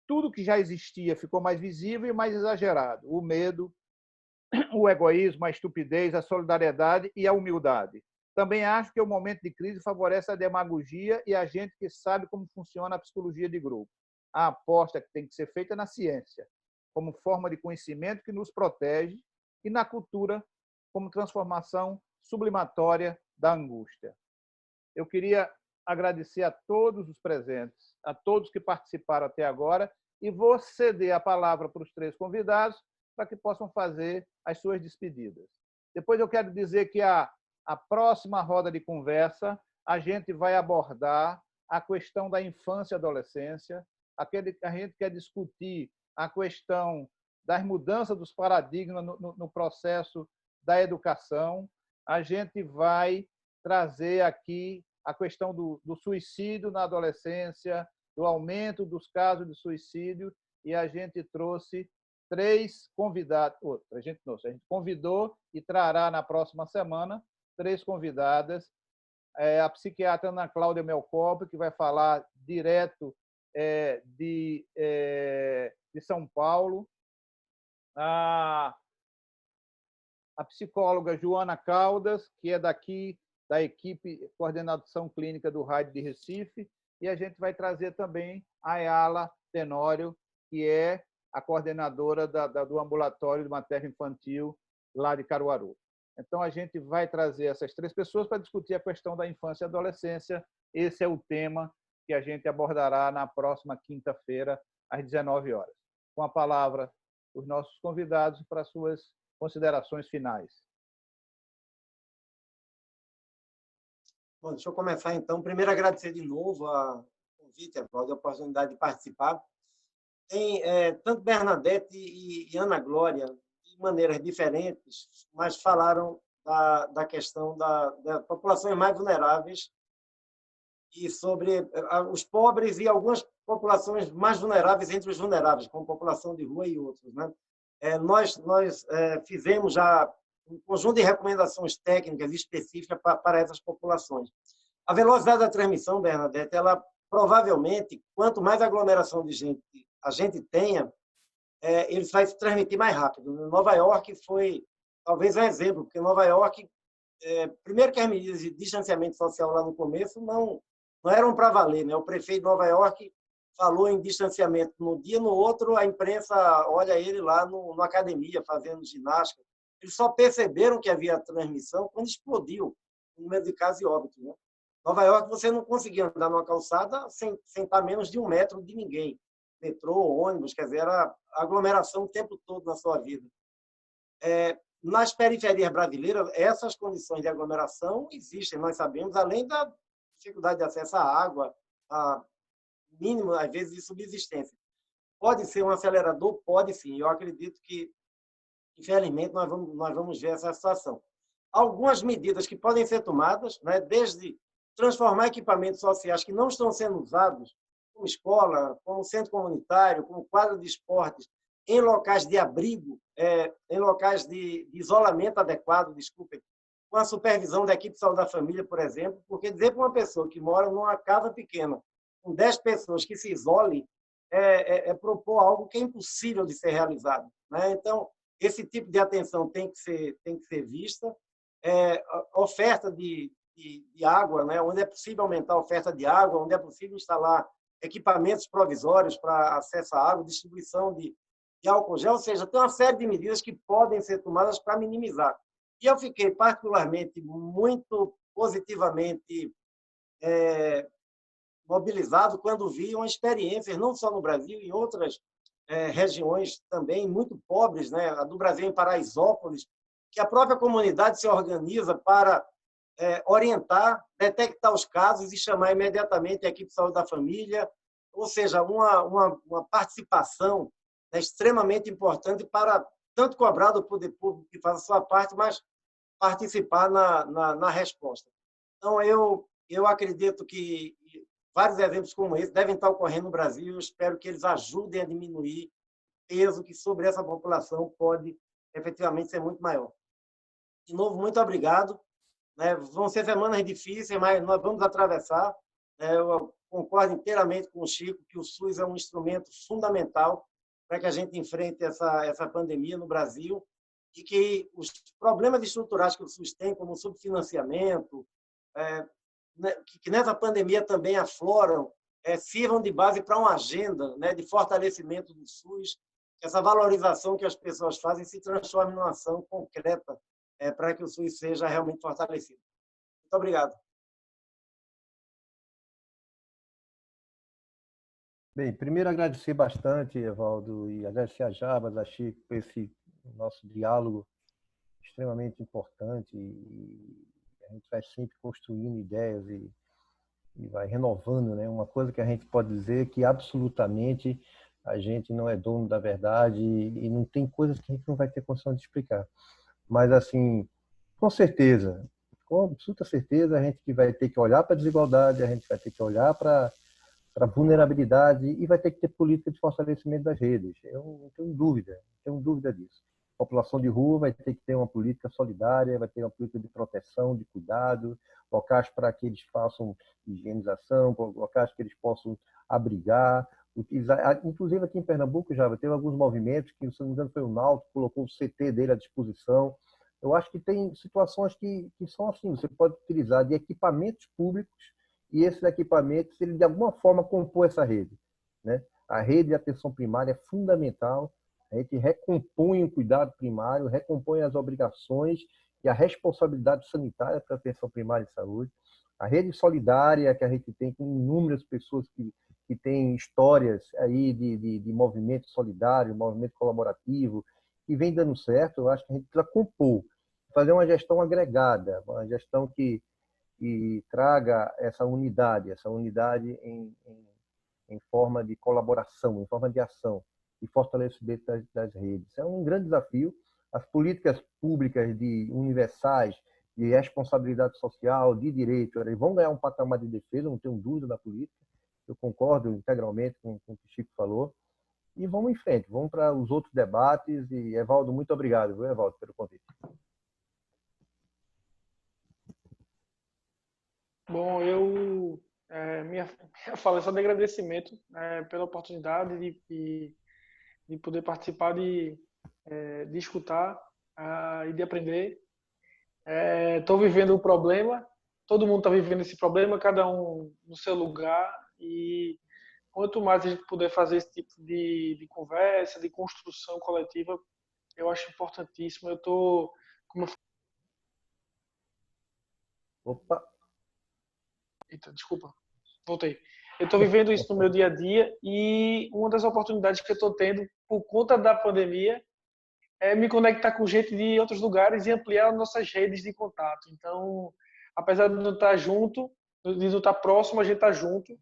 tudo que já existia ficou mais visível e mais exagerado. O medo, o egoísmo, a estupidez, a solidariedade e a humildade. Também acho que o momento de crise favorece a demagogia e a gente que sabe como funciona a psicologia de grupo. A aposta que tem que ser feita na ciência, como forma de conhecimento que nos protege, e na cultura, como transformação sublimatória da angústia. Eu queria agradecer a todos os presentes, a todos que participaram até agora, e vou ceder a palavra para os 3 convidados para que possam fazer as suas despedidas. Depois eu quero dizer que a próxima roda de conversa a gente vai abordar a questão da infância e adolescência, a gente quer discutir a questão das mudanças dos paradigmas no processo da educação, a gente vai trazer aqui a questão do suicídio na adolescência, do aumento dos casos de suicídio, e a gente trouxe 3 convidados. A gente convidou e trará na próxima semana 3 convidadas. A psiquiatra Ana Cláudia Melcopo, que vai falar direto de São Paulo. A psicóloga Joana Caldas, que é daqui da equipe Coordenação Clínica do RAID de Recife, e a gente vai trazer também a Ayala Tenório, que é a coordenadora do ambulatório do materno-infantil lá de Caruaru. Então, a gente vai trazer essas 3 pessoas para discutir a questão da infância e adolescência. Esse é o tema que a gente abordará na próxima quinta-feira, às 19 horas. Com a palavra, os nossos convidados para suas considerações finais. Bom, deixa eu começar, então. Primeiro, agradecer de novo o convite, a oportunidade de participar. Tem tanto Bernadette e Ana Glória, de maneiras diferentes, mas falaram da questão das populações mais vulneráveis e sobre os pobres e algumas populações mais vulneráveis entre os vulneráveis, como população de rua e outros, né? Nós fizemos já um conjunto de recomendações técnicas específicas para essas populações. A velocidade da transmissão, Bernadette, ela provavelmente, quanto mais aglomeração de gente a gente tenha, ele vai se transmitir mais rápido. Nova York foi talvez um exemplo, porque Nova York, primeiro que as medidas de distanciamento social lá no começo não eram para valer, né? O prefeito de Nova York falou em distanciamento num dia, no outro a imprensa olha ele lá na academia fazendo ginástica. Eles só perceberam que havia transmissão quando explodiu o número de casos e óbitos, né? Nova York, você não conseguia andar numa calçada sem estar menos de 1 metro de ninguém. Metrô, ônibus, quer dizer, era aglomeração o tempo todo na sua vida. Nas periferias brasileiras, essas condições de aglomeração existem, nós sabemos, além da dificuldade de acesso à água, a mínimo, às vezes, de subsistência. Pode ser um acelerador? Pode sim. Eu acredito que, infelizmente, nós vamos ver essa situação. Algumas medidas que podem ser tomadas, né, desde transformar equipamentos sociais que não estão sendo usados, como escola, como centro comunitário, como quadro de esportes, em locais de abrigo, em locais de isolamento adequado, desculpem, com a supervisão da equipe de saúde da família, por exemplo, porque dizer para uma pessoa que mora numa casa pequena, com 10 pessoas, que se isole, propor algo que é impossível de ser realizado, né? Então, esse tipo de atenção tem que ser vista. Oferta de água, né? Onde é possível aumentar a oferta de água, onde é possível instalar equipamentos provisórios para acesso à água, distribuição de álcool gel, ou seja, tem uma série de medidas que podem ser tomadas para minimizar. E eu fiquei particularmente muito positivamente mobilizado quando vi uma experiência, não só no Brasil, em outras regiões também muito pobres, né? A do Brasil em Paraisópolis, que a própria comunidade se organiza para orientar, detectar os casos e chamar imediatamente a equipe de saúde da família, ou seja, uma participação, né, extremamente importante para tanto cobrar do poder público que faz a sua parte, mas participar na resposta. Então, eu acredito que vários eventos como esse devem estar ocorrendo no Brasil. Eu espero que eles ajudem a diminuir o peso que sobre essa população pode efetivamente ser muito maior. De novo, muito obrigado. Vão ser semanas difíceis, mas nós vamos atravessar. Eu concordo inteiramente com o Chico que o SUS é um instrumento fundamental para que a gente enfrente essa pandemia no Brasil e que os problemas estruturais que o SUS tem, como o subfinanciamento, que nessa pandemia também afloram, sirvam de base para uma agenda, né, de fortalecimento do SUS, que essa valorização que as pessoas fazem se transforme numa ação concreta para que o SUS seja realmente fortalecido. Muito obrigado. Bem, primeiro agradecer bastante, Evaldo, e agradecer a Jabas, a Chico, por esse nosso diálogo extremamente importante, e a gente vai sempre construindo ideias e vai renovando, né? Uma coisa que a gente pode dizer é que absolutamente a gente não é dono da verdade e não tem coisas que a gente não vai ter condição de explicar. Mas, assim, com certeza, com absoluta certeza, a gente vai ter que olhar para a desigualdade, a gente vai ter que olhar para a vulnerabilidade e vai ter que ter política de fortalecimento das redes. Eu não tenho dúvida disso. A população de rua vai ter que ter uma política solidária, vai ter uma política de proteção, de cuidado, locais para que eles façam higienização, locais que eles possam abrigar. Inclusive aqui em Pernambuco já teve alguns movimentos que, se não me engano, foi o Náutico, colocou o CT dele à disposição. Eu acho que tem situações que são assim, você pode utilizar de equipamentos públicos e esses equipamentos, ele de alguma forma compõe essa rede, né? A rede de atenção primária é fundamental, a gente recompõe o cuidado primário, recompõe as obrigações e a responsabilidade sanitária para a atenção primária de saúde. A rede solidária que a gente tem com inúmeras pessoas que têm histórias aí de movimento solidário, movimento colaborativo, que vem dando certo. Eu acho que a gente precisa compor, fazer uma gestão agregada, uma gestão que traga essa unidade em forma de colaboração, em forma de ação e fortalecimento das redes. É um grande desafio, as políticas públicas universais, de responsabilidade social, de direito, eles vão ganhar um patamar de defesa, não tenho dúvida da política. Eu concordo integralmente com o que o Chico falou. E vamos em frente, vamos para os outros debates. E, Evaldo, muito obrigado, viu, Evaldo, pelo convite. Bom, minha fala é só de agradecimento pela oportunidade de poder participar, de escutar e de aprender. Estou vivendo um problema, todo mundo está vivendo esse problema, cada um no seu lugar, e quanto mais a gente puder fazer esse tipo de conversa, de construção coletiva, eu acho importantíssimo. Eu estou, como eu... Opa! Eita, desculpa, voltei. Eu estou vivendo isso no meu dia a dia, e uma das oportunidades que eu estou tendo por conta da pandemia é me conectar com gente de outros lugares e ampliar nossas redes de contato. Então, apesar de não estar junto, de não estar próximo, a gente está junto.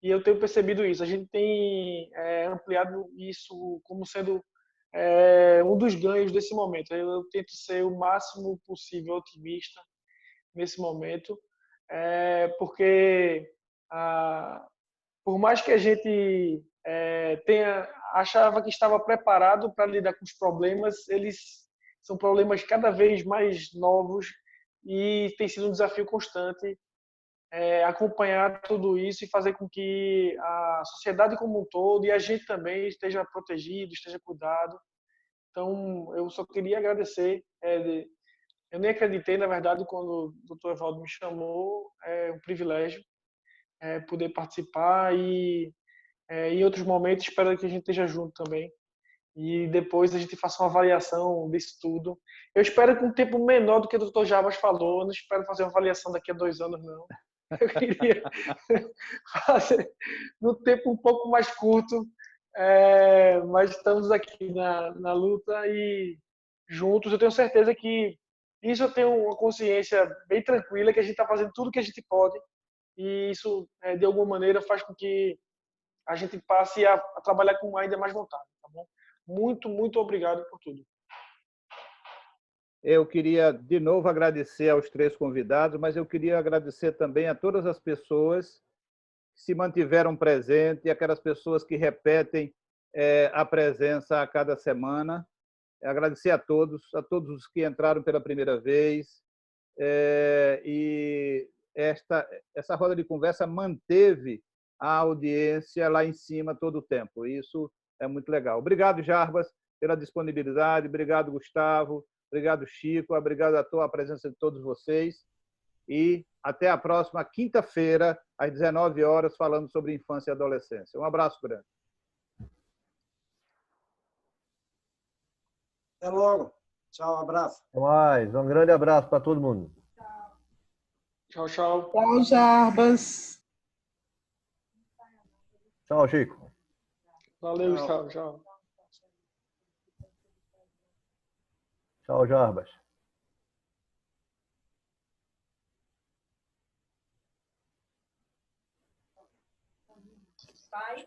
E eu tenho percebido isso. A gente tem ampliado isso como sendo um dos ganhos desse momento. Eu tento ser o máximo possível otimista nesse momento, porque por mais que a gente achava que estava preparado para lidar com os problemas, eles são problemas cada vez mais novos, e tem sido um desafio constante acompanhar tudo isso e fazer com que a sociedade como um todo e a gente também esteja protegido, esteja cuidado. Então, eu só queria agradecer. Eu nem acreditei, na verdade, quando o Dr. Evaldo me chamou. É um privilégio poder participar, e em outros momentos espero que a gente esteja junto também. E depois a gente faça uma avaliação disso tudo. Eu espero com um tempo menor do que o Dr. Jabas falou. Eu não espero fazer uma avaliação daqui a 2 anos, não. Eu queria fazer no tempo um pouco mais curto, mas estamos aqui na luta e juntos. Eu tenho certeza que isso, eu tenho uma consciência bem tranquila que a gente está fazendo tudo que a gente pode, e isso, de alguma maneira, faz com que a gente passe a trabalhar com ainda mais vontade. Tá bom? Muito, muito obrigado por tudo. Eu queria, de novo, agradecer aos 3 convidados, mas eu queria agradecer também a todas as pessoas que se mantiveram presentes e aquelas pessoas que repetem a presença a cada semana. Agradecer a todos os que entraram pela primeira vez. E essa roda de conversa manteve a audiência lá em cima todo o tempo. Isso é muito legal. Obrigado, Jarbas, pela disponibilidade. Obrigado, Gustavo. Obrigado, Chico. Obrigado a presença de todos vocês. E até a próxima quinta-feira, às 19 horas, falando sobre infância e adolescência. Um abraço grande. Até logo. Tchau, abraço. Até mais. Um grande abraço para todo mundo. Tchau, tchau. Tchau, Jarbas. Tchau, Chico. Valeu, tchau, tchau. Tchau, Jarbas. Isso aí.